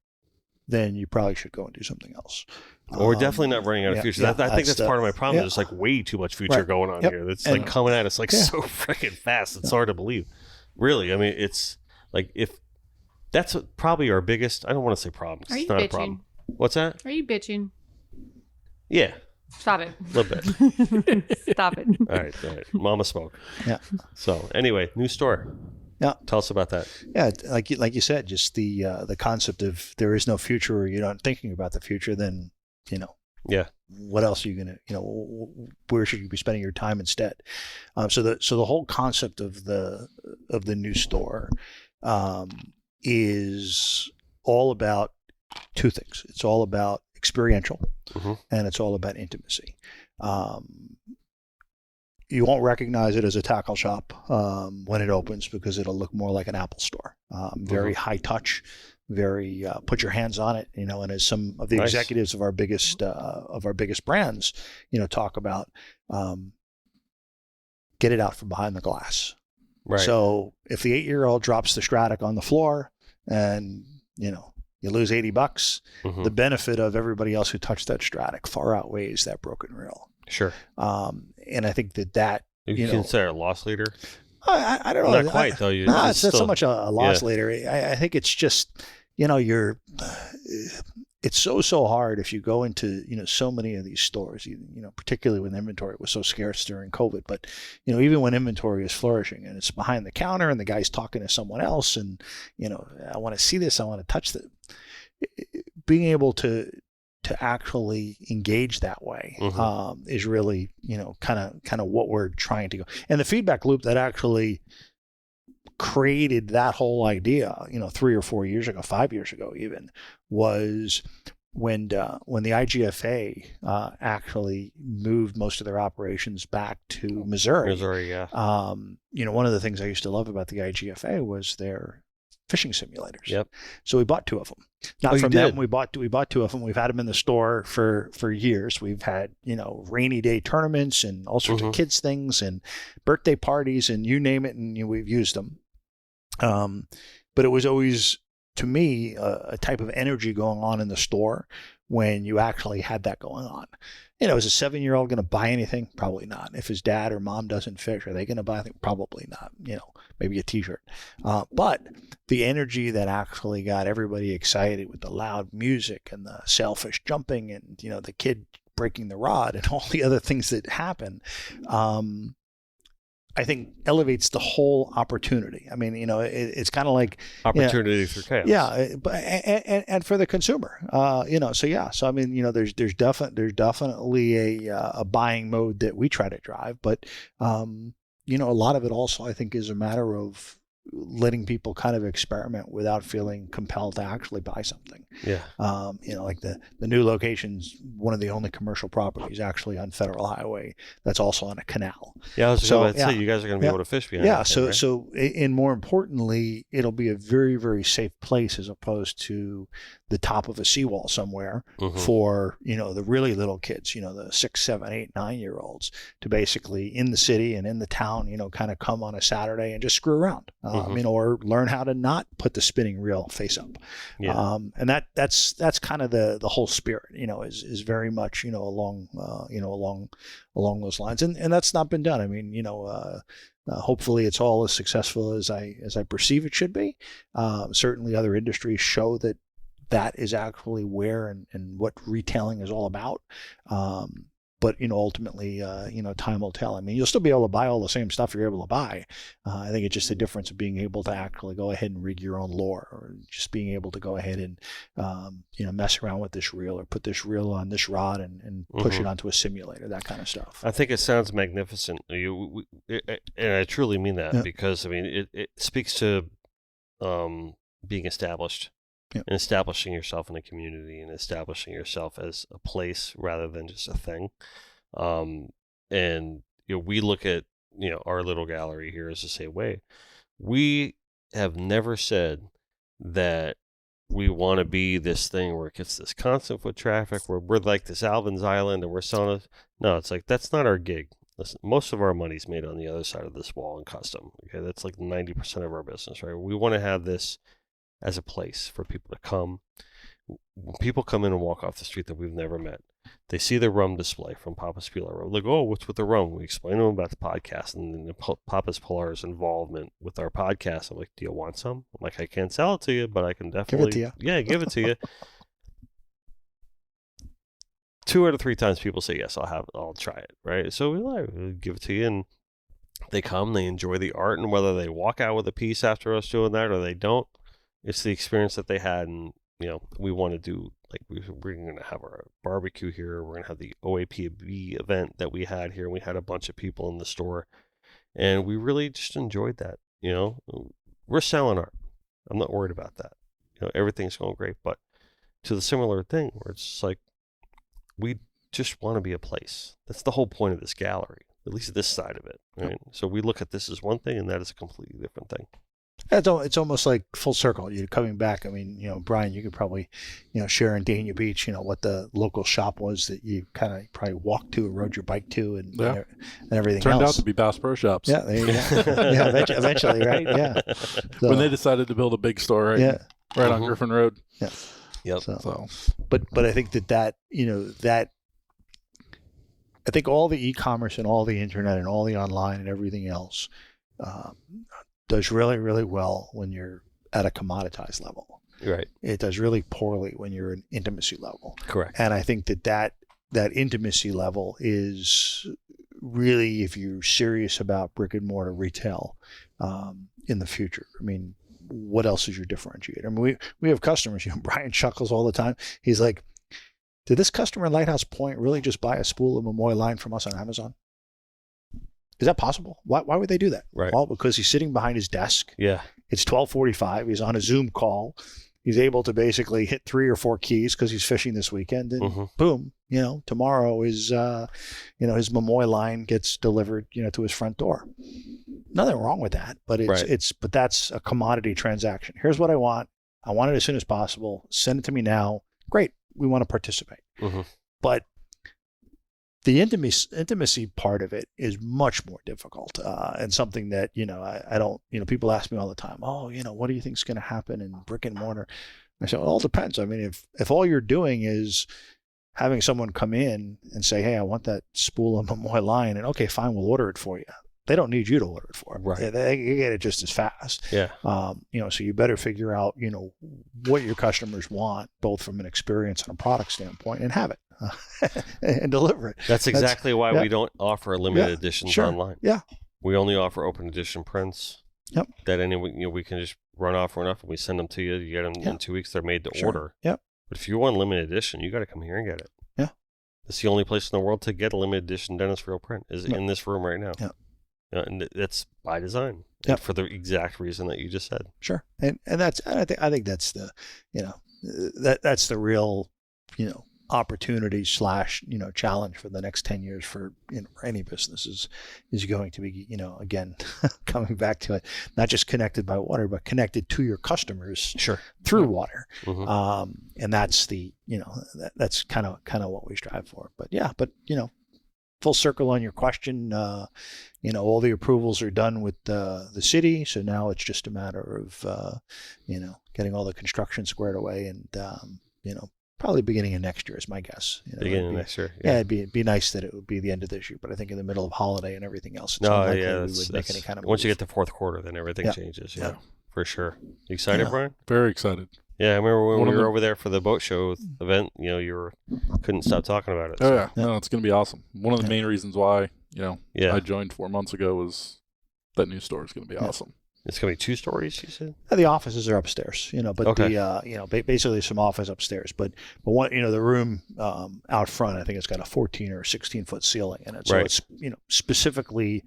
then you probably should go and do something else. Or we're definitely not running out of future. I think that's part of my problem. There's like way too much future going on here. It's like coming at us like so freaking fast. It's hard to believe. Really, I mean, it's like if that's probably our biggest. I don't want to say problem. Are you it's not bitching? A problem. What's that? Are you bitching? Yeah. Stop it. A little bit. Stop it. All right. Mama smoke. Yeah. So anyway, new store. Yeah. Tell us about that. Yeah, like you said, just the concept of there is no future, or you're not thinking about the future, then Yeah. What else are you gonna, where should you be spending your time instead? So the whole concept of the new store is all about two things. It's all about experiential, and it's all about intimacy. You won't recognize it as a tackle shop when it opens because it'll look more like an Apple store. Very high touch. Very put your hands on it, and as some of the executives of our biggest brands, talk about, get it out from behind the glass. Right. So if the 8-year-old drops the Stratic on the floor and you lose $80, the benefit of everybody else who touched that Stratic far outweighs that broken reel. Sure. And I think that you consider a loss leader. I don't know. Not quite, though. It's not so much a loss leader. I think it's just, it's so hard if you go into, so many of these stores, particularly when inventory was so scarce during COVID. But, even when inventory is flourishing and it's behind the counter and the guy's talking to someone else and, I want to see this, I want to touch that. Being able to to actually engage that way is really, kind of what we're trying to go. And the feedback loop that actually created that whole idea, 3 or 4 years ago, 5 years ago even, was when the IGFA actually moved most of their operations back to Missouri. Missouri, yeah. One of the things I used to love about the IGFA was their fishing simulators. Yep. So we bought 2 of them. Not from them. We bought 2 of them. We've had them in the store for years. We've had, rainy day tournaments and all sorts of kids things and birthday parties and you name it, and we've used them. But it was always, to me, a type of energy going on in the store when you actually had that going on. Is a 7-year-old going to buy anything? Probably not. If his dad or mom doesn't fish, are they going to buy anything? Probably not. Maybe a t-shirt. But the energy that actually got everybody excited with the loud music and the sailfish jumping and, the kid breaking the rod and all the other things that happen, I think elevates the whole opportunity. I mean, it's kind of like opportunity through chaos. Yeah, but and for the consumer, So I mean, there's definitely a buying mode that we try to drive, but a lot of it also I think is a matter of letting people kind of experiment without feeling compelled to actually buy something. Yeah. Like the new location's one of the only commercial properties actually on Federal Highway that's also on a canal. Yeah, I was about to say, you guys are going to be able to fish behind that thing, right? So, and more importantly, it'll be a very, very safe place as opposed to the top of a seawall somewhere for, the really little kids, the 6, 7, 8, 9-year-olds to basically in the city and in the town, kind of come on a Saturday and just screw around. Or learn how to not put the spinning reel face up. Yeah. And that's kind of the whole spirit, is very much, along those lines. And that's not been done. I mean, hopefully it's all as successful as I perceive it should be. Certainly other industries show that is actually where and what retailing is all about. But, ultimately, time will tell. I mean, you'll still be able to buy all the same stuff you're able to buy. I think it's just the difference of being able to actually go ahead and rig your own lure, or just being able to go ahead and, mess around with this reel or put this reel on this rod and push it onto a simulator, that kind of stuff. I think it sounds magnificent. And I truly mean that because, I mean, it speaks to being established. And establishing yourself in a community and establishing yourself as a place rather than just a thing. And we look at our little gallery here as the same way. We have never said that we want to be this thing where it gets this constant foot traffic, where we're like this Alvin's Island and we're selling it. No, it's like that's not our gig. Listen, most of our money's made on the other side of this wall in custom. Okay, that's like 90% of our business, right? We want to have this as a place for people to come. When people come in and walk off the street that we've never met, they see the rum display from Papa's Pilar. We're like, oh, what's with the rum? We explain to them about the podcast and then Papa's Pilar's involvement with our podcast. I'm like, do you want some? I'm like, I can't sell it to you, but I can definitely give it to you. Yeah, give it to you. 2 out of 3 times people say yes, I'll try it, right? So we give it to you, and they come, they enjoy the art, and whether they walk out with a piece after us doing that or they don't, it's the experience that they had. And we want to do, like, we're going to have our barbecue here. We're going to have the OAPB event that we had here. We had a bunch of people in the store, and we really just enjoyed that. We're selling art. I'm not worried about that. Everything's going great. But to the similar thing where it's just like, we just want to be a place. That's the whole point of this gallery, at least this side of it, right? So we look at this as one thing, and that is a completely different thing. It's almost like full circle. You're coming back. I mean, Bryan, you could probably, share in Dania Beach, what the local shop was that you kind of probably walked to or rode your bike to and everything Turned else. out to be Bass Pro Shops. Yeah, there you go. Yeah, eventually, right? Yeah. So, when they decided to build a big store right on Griffin Road. Yeah. Yep. So, but I think that I think all the e-commerce and all the internet and all the online and everything else does really, really well when you're at a commoditized level. Right. It does really poorly when you're an intimacy level. Correct. And I think that intimacy level is really, if you're serious about brick and mortar retail in the future. I mean, what else is your differentiator? I mean, we have customers, Bryan chuckles all the time. He's like, did this customer in Lighthouse Point really just buy a spool of Momoy line from us on Amazon? Is that possible? Why would they do that? Right. Well, because he's sitting behind his desk. Yeah. It's 12:45. He's on a Zoom call. He's able to basically hit 3 or 4 keys because he's fishing this weekend, and boom, tomorrow is, his Momoy line gets delivered, to his front door. Nothing wrong with that, but but that's a commodity transaction. Here's what I want. I want it as soon as possible. Send it to me now. Great. We want to participate. But the intimacy part of it is much more difficult, and something that, I don't, people ask me all the time, what do you think is going to happen in brick and mortar? I say, well, it all depends. I mean, if all you're doing is having someone come in and say, hey, I want that spool of Momoy line, and okay, fine, we'll order it for you. They don't need you to order it for them. Right. They get it just as fast. Yeah. So you better figure out, what your customers want, both from an experience and a product standpoint, and have it and deliver it. That's exactly why we don't offer limited editions online. Yeah. We only offer open edition prints. Yep. That we can just run off and we send them to you. You get them in 2 weeks. They're made to order. Yep. But if you want limited edition, you got to come here and get it. Yeah. It's the only place in the world to get a limited edition Dennis Friel print is in this room right now. Yeah. And that's by design. Yep. For the exact reason that you just said. Sure. And I think that's the, that's the real, opportunity / challenge for the next 10 years for any business is going to be, again, coming back to it, not just connected by water, but connected to your customers through water. And that's the, that's kind of what we strive for. But full circle on your question, all the approvals are done with the city. So now it's just a matter of, getting all the construction squared away and, probably beginning of next year is my guess. Beginning of next year. Yeah, it'd be nice that it would be the end of this year, but I think in the middle of holiday and everything else, it's unlikely we would make any kind of once move. you get to fourth quarter, then everything changes. Yeah, for sure. You excited, Bryan? Very excited. Yeah, I remember when we were over there for the boat show event, you couldn't stop talking about it. Oh, yeah. No, it's going to be awesome. One of the main reasons why, Yeah. I joined 4 months ago was that new store is going to be awesome. It's going to be 2 stories, you said? The offices are upstairs, but Okay. basically some office upstairs, but one, the room out front, I think it's got a 14 or 16 foot ceiling in it. So Right. it's, specifically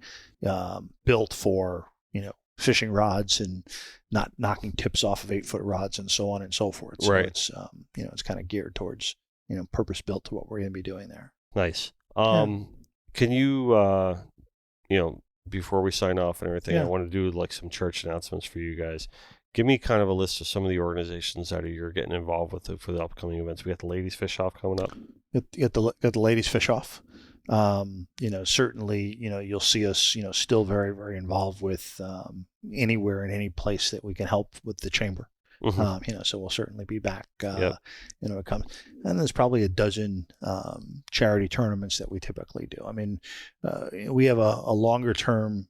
built for, fishing rods and not knocking tips off of 8-foot rods and so on and so forth. So Right. it's, it's kind of geared towards, purpose built to what we're going to be doing there. Nice. Can you, before we sign off and everything, I want to do like some church announcements for you guys. Give me kind of a list of some of the organizations that you're getting involved with for the upcoming events. We got the Ladies Fish Off coming up. Get the Ladies Fish Off. Certainly, you'll see us, still very, very involved with anywhere and any place that we can help with the chamber. So we'll certainly be back, it comes. And there's probably a dozen charity tournaments that we typically do. I mean, we have a longer term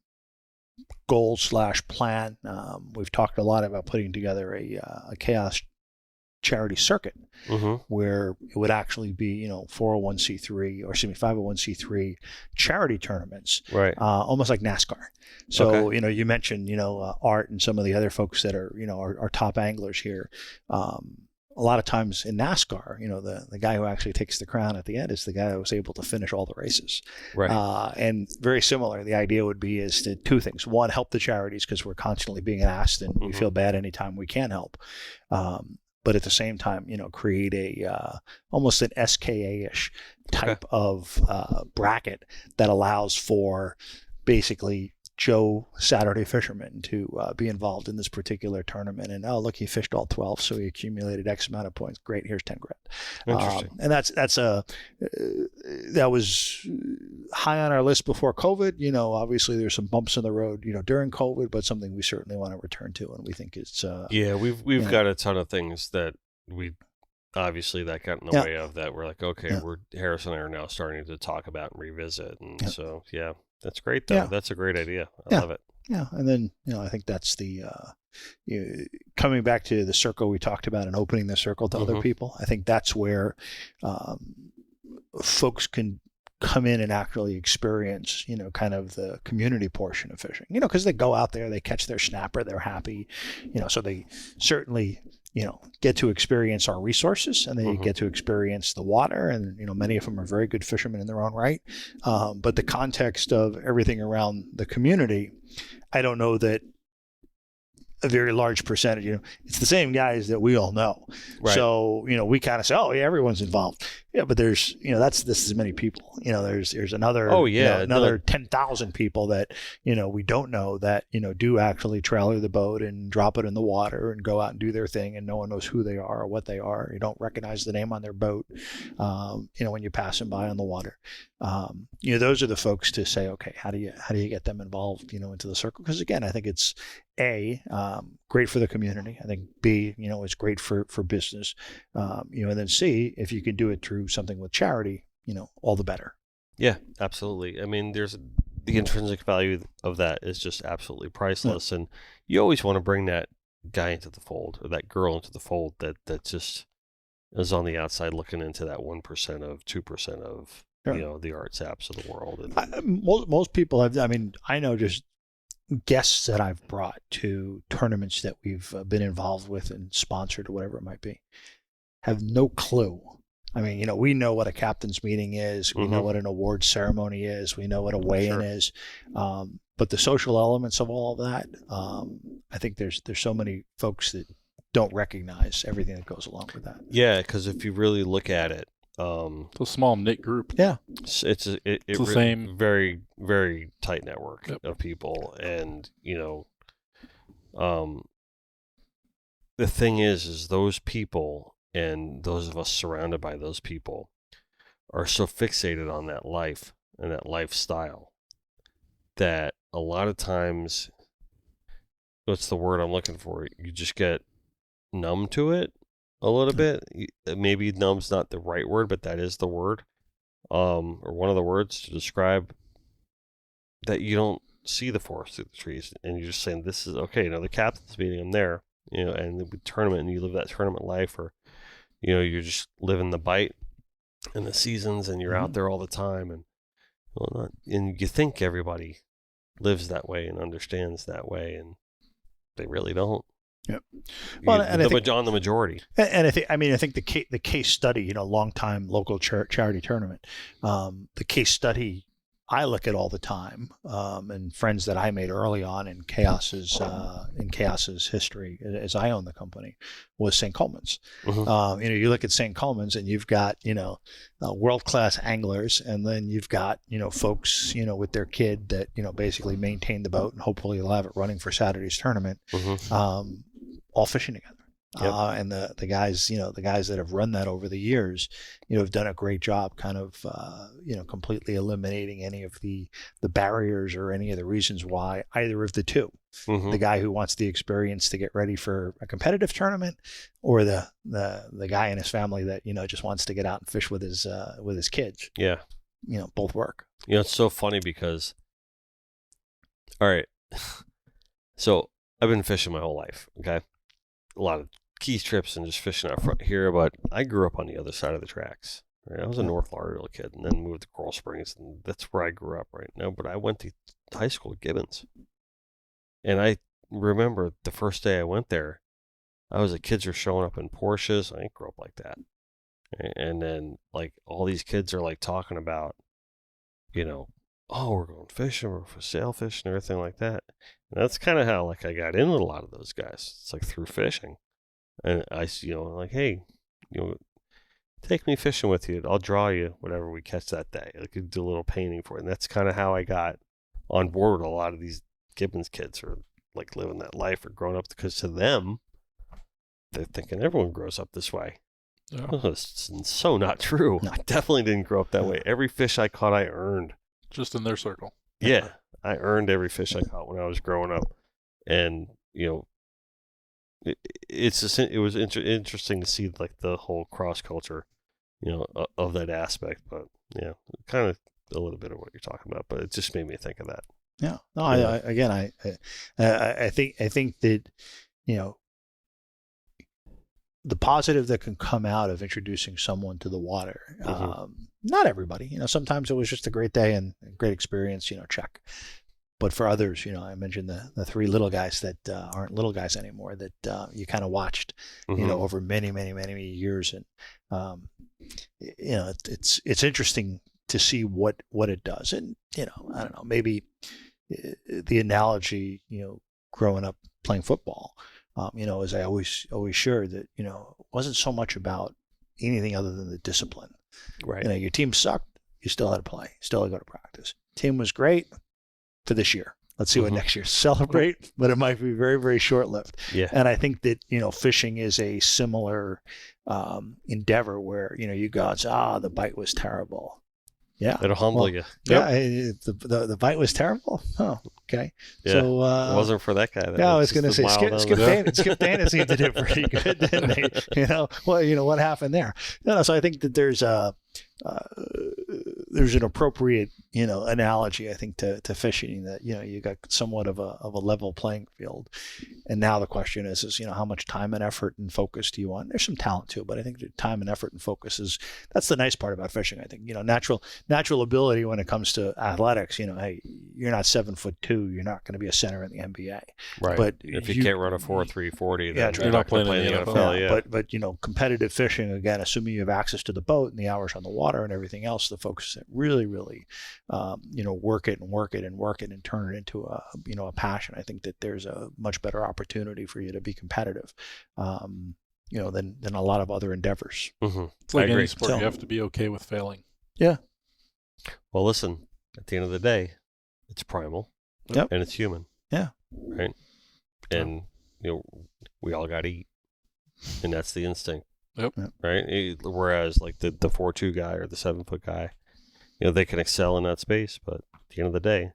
goal / plan. We've talked a lot about putting together a chaos charity circuit where it would actually be 501c3 charity tournaments, right? Almost like NASCAR. So you mentioned Art and some of the other folks that are our top anglers here. A lot of times in NASCAR, the guy who actually takes the crown at the end is the guy who was able to finish all the races. Right. And very similar, the idea would be is to 2 things. One, help the charities because we're constantly being asked and we feel bad anytime we can help. But at the same time, create a almost an SKA-ish type of bracket that allows for basically Joe Saturday fisherman to be involved in this particular tournament. And look, he fished all 12, so he accumulated X amount of points. Great, here's 10 grand. Interesting. And that was high on our list before COVID. Obviously there's some bumps in the road, during COVID, but something we certainly want to return to, and we think it's we've got a ton of things that we obviously that got in the way of that. We're like, okay, Harris and I are now starting to talk about and revisit, and so that's great though. That's a great idea. I love it. Yeah, and then I think that's the coming back to the circle we talked about and opening the circle to other people. I think that's where folks can come in and actually experience, kind of the community portion of fishing, because they go out there, they catch their snapper, they're happy, so they certainly, get to experience our resources, and they get to experience the water. And, many of them are very good fishermen in their own right. But the context of everything around the community, I don't know that a very large percentage, it's the same guys that we all know. Right. So, we kind of say, oh yeah, everyone's involved. Yeah, but there's, this is many people, there's another, another 10,000 people that, we don't know that, do actually trailer the boat and drop it in the water and go out and do their thing. And no one knows who they are or what they are. You don't recognize the name on their boat, when you pass them by on the water. Those are the folks to say, okay, how do you get them involved, into the circle? Because again, I think it's great for the community. I think B, it's great for business, and then C, if you can do it through something with charity, all the better. Yeah, absolutely. I mean, there's the intrinsic value of that is just absolutely priceless. And you always want to bring that guy into the fold, or that girl into the fold that just is on the outside looking into that 1% of 2% of, the arts apps of the world. And most people I know just guests that I've brought to tournaments that we've been involved with and sponsored or whatever it might be, have no clue. I mean, we know what a captain's meeting is. We know what an award ceremony is. We know what a weigh-in is. But the social elements of all of that, I think there's so many folks that don't recognize everything that goes along with that. Yeah, because if you really look at it, it's a small knit group. Yeah, it's the same, very, very tight network of people, and the thing is those people and those of us surrounded by those people are so fixated on that life and that lifestyle that a lot of times, what's the word I'm looking for? You just get numb to it a little bit. Maybe numb's not the right word, but that is the word, or one of the words to describe that you don't see the forest through the trees, and you're just saying, this is okay. The captain's meeting, I'm there, and the tournament, and you live that tournament life, or you're just living the bite and the seasons, and you're out there all the time, and and you think everybody lives that way and understands that way, and they really don't. Yep. Well, and I think on the majority. And I think the case study, long time local charity tournament, the case study I look at all the time, and friends that I made early on in Chaos's history as I owned the company, was St. Coleman's. You look at St. Coleman's and you've got world-class anglers, and then you've got folks with their kid that basically maintain the boat, and hopefully they'll have it running for Saturday's tournament, all fishing together. Yep. And the guys, the guys that have run that over the years, have done a great job kind of, completely eliminating any of the barriers or any of the reasons why either of the two, the guy who wants the experience to get ready for a competitive tournament, or the guy in his family that, just wants to get out and fish with his kids. Yeah. Both work. It's so funny because, all right, so I've been fishing my whole life. Okay. A lot of key trips and just fishing out front here, but I grew up on the other side of the tracks. Right? I was a North Lauderdale kid, and then moved to Coral Springs, and that's where I grew up right now. But I went to high school at Gibbons, and I remember the first day I went there, kids were showing up in Porsches. I didn't grow up like that, and then all these kids are talking about, oh, we're going fishing, we're for sail fishing, and everything like that. And that's kind of how I got in with a lot of those guys. It's through fishing, and I hey, take me fishing with you. I'll draw you whatever we catch that day. I could do a little painting for it. And that's kind of how I got on board with a lot of these Gibbons kids who are living that life or growing up, because to them, they're thinking everyone grows up this way. Yeah. It's so not true. I definitely didn't grow up that way. Every fish I caught, I earned. Just in their circle. Yeah. I earned every fish I caught when I was growing up. And, it was interesting to see the whole cross culture, of that aspect. But yeah, kind of a little bit of what you're talking about, but it just made me think of that. Yeah. No, I think that, the positive that can come out of introducing someone to the water. Not everybody, sometimes it was just a great day and a great experience, check. But for others, I mentioned the three little guys that aren't little guys anymore that you kind of watched, over many, many, many, many years. And, it's interesting to see what it does. And, I don't know, maybe the analogy, growing up playing football, as I always shared that, it wasn't so much about anything other than the discipline. Right. Your team sucked, you still had to play, still had to go to practice. Team was great for this year. Let's see what next year celebrate, but it might be very, very short-lived. Yeah. And I think that, fishing is a similar endeavor where, you go, the bite was terrible. Yeah. It'll humble you. Yeah. The bite was terrible. Oh, okay. Yeah. So, it wasn't for that guy. I was going to say, Skip Dana seemed to do pretty good, didn't they? What happened there? So I think that there's an appropriate, analogy, I think, to fishing that, you got somewhat of a level playing field. And now the question is, how much time and effort and focus do you want? There's some talent too, but I think the time and effort and focus that's the nice part about fishing. I think, natural ability when it comes to athletics, hey, you're not 7'2", you're not going to be a center in the NBA. Right. But if you can't run a 4.340, then you're you're not playing in the NFL. Yeah. But competitive fishing, again, assuming you have access to the boat and the hours on the water and everything else, the focus is really, really, work it and turn it into a passion. I think that there's a much better opportunity for you to be competitive, than a lot of other endeavors. It's like any sport, you have to be okay with failing. Yeah. Well, listen, at the end of the day, it's primal. Yep. And it's human. Yeah. Right. And, we all got to eat. And that's the instinct. Yep. Right. Whereas like the 4'2" guy or the 7-foot guy, they can excel in that space. But at the end of the day,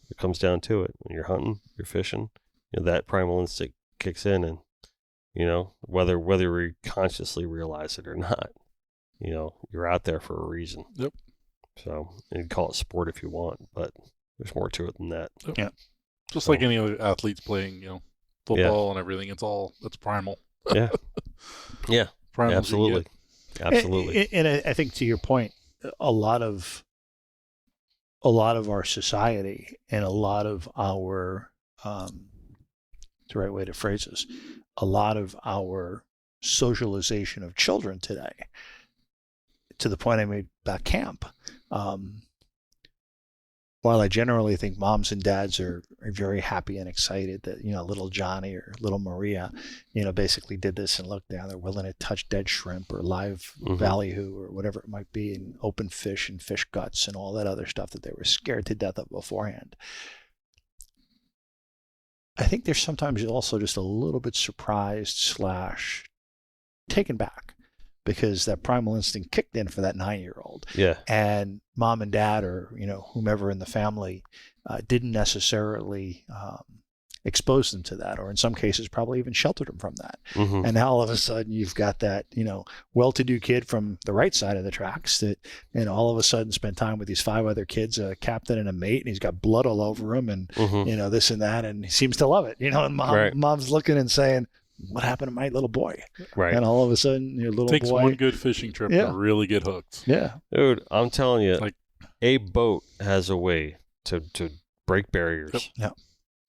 it comes down to it. When you're hunting, you're fishing, that primal instinct kicks in. And, whether we consciously realize it or not, you're out there for a reason. Yep. So you can call it sport if you want, but there's more to it than that. Yep. Yeah. Just like any other athletes playing, football and everything, it's primal. Yeah. Yeah. Primal. Absolutely. Absolutely. And I think to your point, a lot of our society and a lot of our, the right way to phrase this, a lot of our socialization of children today, to the point I made about camp, while I generally think moms and dads are very happy and excited that, little Johnny or little Maria, basically did this and look down, they're willing to touch dead shrimp or live ballyhoo or whatever it might be, and open fish and fish guts and all that other stuff that they were scared to death of beforehand. I think they're sometimes also just a little bit surprised / taken back, because that primal instinct kicked in for that 9-year-old. Yeah. And mom and dad or, whomever in the family didn't necessarily expose them to that, or in some cases probably even sheltered them from that. And now all of a sudden you've got that, well-to-do kid from the right side of the tracks that, all of a sudden spent time with these 5 other kids, a captain and a mate, and he's got blood all over him and, this and that, and he seems to love it, and mom's looking and saying, what happened to my little boy? Right. And all of a sudden, your little takes boy. one good fishing trip to really get hooked. Yeah. Dude, I'm telling you, a boat has a way to break barriers. Yep. Yeah.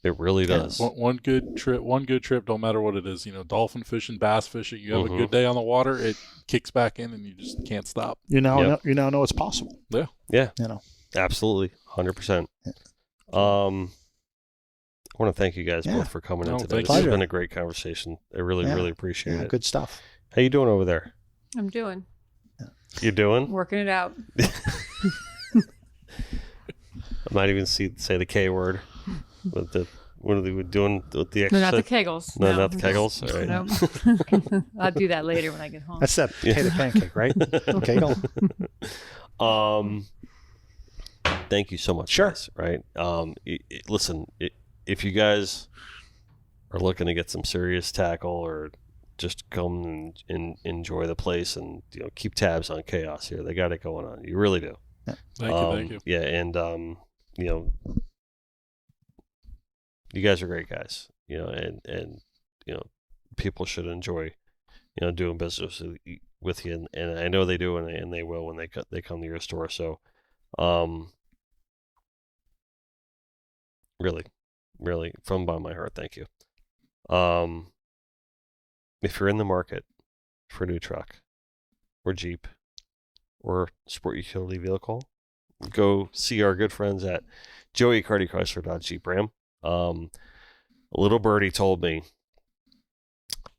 It really does. One good trip, don't matter what it is. Dolphin fishing, bass fishing, you have a good day on the water, it kicks back in and you just can't stop. You now know it's possible. Yeah. Yeah. Absolutely. 100%. I want to thank you guys both for coming in today. This has been a great conversation. I really appreciate it. Good stuff. How you doing over there? I'm doing. You doing? Working it out. I might even say the K word. What are they doing with the exercise? No, not the kegels. No, not the kegels. All right. Nope. I'll do that later when I get home. That's that potato pancake, right? Kegel. Thank you so much. Sure. Guys, right. Listen, if you guys are looking to get some serious tackle or just come and enjoy the place and keep tabs on Chaos here, they got it going on. You really do. Thank you. Yeah, and you guys are great guys. And people should enjoy doing business with you, and I know they do, and they will when they come to your store. So, really, really, from the bottom of my heart, thank you. If you're in the market for a new truck or Jeep or sport utility vehicle, go see our good friends at Joey Carty Chrysler Dodge Jeep Ram. A little birdie told me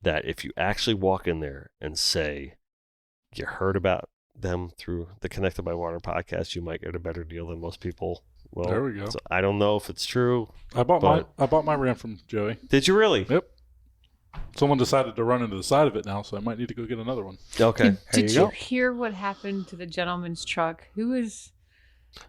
that if you actually walk in there and say you heard about them through the Connected by Water podcast, you might get a better deal than most people will. There we go. So I don't know if it's true. I bought my Ram from Joey. Did you really? Yep. Someone decided to run into the side of it now, so I might need to go get another one. Okay. Did you hear what happened to the gentleman's truck? Who was...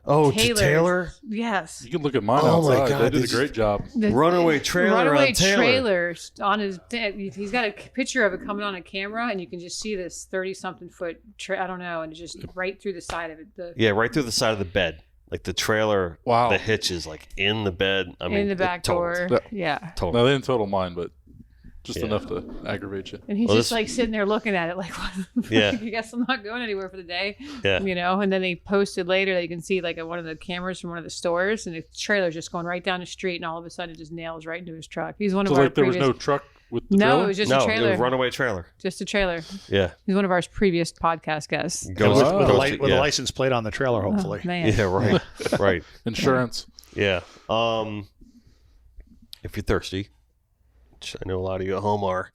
Oh, Taylor's. to Taylor? Yes. You can look at mine Oh my outside. God, They did a great job. The Runaway trailer runaway on Taylor. trailer on his... He's got a picture of it coming on a camera, and you can just see this 30-something foot... I don't know, and it's just right through the side of it. Yeah, right through the side of the bed. Like the trailer, Wow. the hitch is like in the bed. I mean, in the back door. Yeah. Totally. No, they didn't total mine, but just Yeah. enough to aggravate you. And he's Well, just this- like sitting there looking at it like, what the fuck? Yeah. I guess I'm not going anywhere for the day. Yeah. And then they posted later that you can see like one of the cameras from one of the stores, and the trailer's just going right down the street, and all of a sudden it just nails right into his truck. He's one of So our like there was previous... no truck with the No, trailer? it was just No, a it trailer. was runaway trailer. Just a trailer. Yeah. He's one of our previous podcast guests. Goes- with, with, a goes li- to- with yeah. a license plate on the trailer, hopefully. Oh, man. Yeah, right. Right. Insurance. Yeah. If you're thirsty, which I know a lot of you at home are,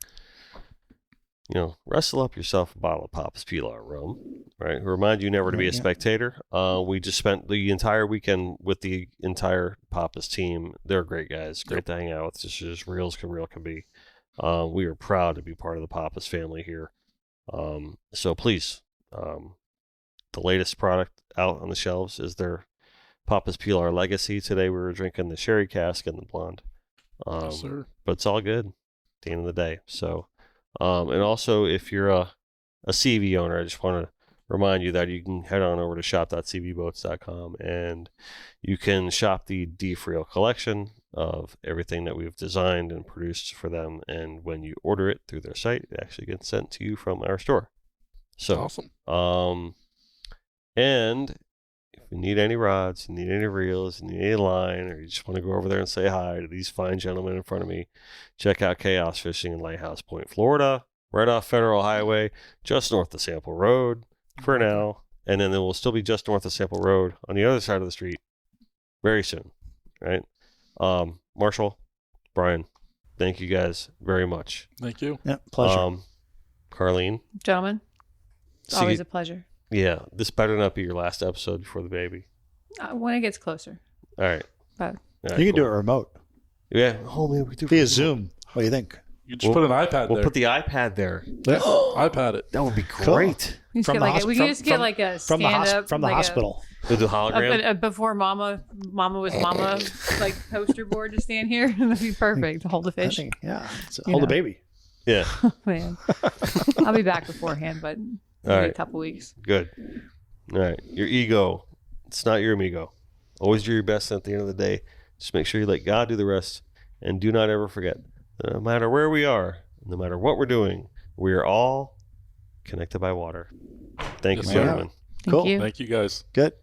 wrestle up yourself a bottle of Papa's Pilar rum, right? Remind you never to be a spectator. We just spent the entire weekend with the entire Papa's team. They're great guys, great to hang out with, just as real as real can be. We are proud to be part of the Papa's family here. So please, the latest product out on the shelves is their Papa's Pilar Legacy. Today we were drinking the sherry cask and the blonde. Yes, sir. But it's all good at the end of the day. So, and also if you're a CV owner, I just want to remind you that you can head on over to shop.cvboats.com and you can shop the Friel collection of everything that we've designed and produced for them. And when you order it through their site, it actually gets sent to you from our store. So, Awesome. and if you need any rods, you need any reels, you need any line, or you just want to go over there and say hi to these fine gentlemen in front of me, check out Chaos Fishing in Lighthouse Point, Florida, right off Federal Highway, just north of Sample Road for now. And then it will still be just north of Sample Road on the other side of the street very soon, right? Marshall, Bryan, thank you guys very much. Thank you. Yeah, pleasure. Carlene. Gentlemen, it's See, always a pleasure. Yeah, this better not be your last episode before the baby. When it gets closer. All right. But All right, You can do cool. it remote Yeah. Oh, man, we do. via Zoom. What do you think? You just put an iPad We'll there. put the iPad there. iPad it. That would be Cool. great. we From can the get, like, we hosp- can from- just get from- like a From the stand up from the like hospital. We'll do hologram. A before mama was mama like poster board to stand here. That'd be perfect to hold the I fish. think, yeah. You Hold the know. baby. Yeah. Man, I'll be back beforehand, but maybe right. a couple weeks. Good. All right. Your ego. It's not your amigo. Always do your best at the end of the day. Just make sure you let God do the rest. And do not ever forget that no matter where we are, no matter what we're doing, we are all connected by water. Thank Yes, you, sir. gentlemen. Thank Cool. you. Thank you guys. Good.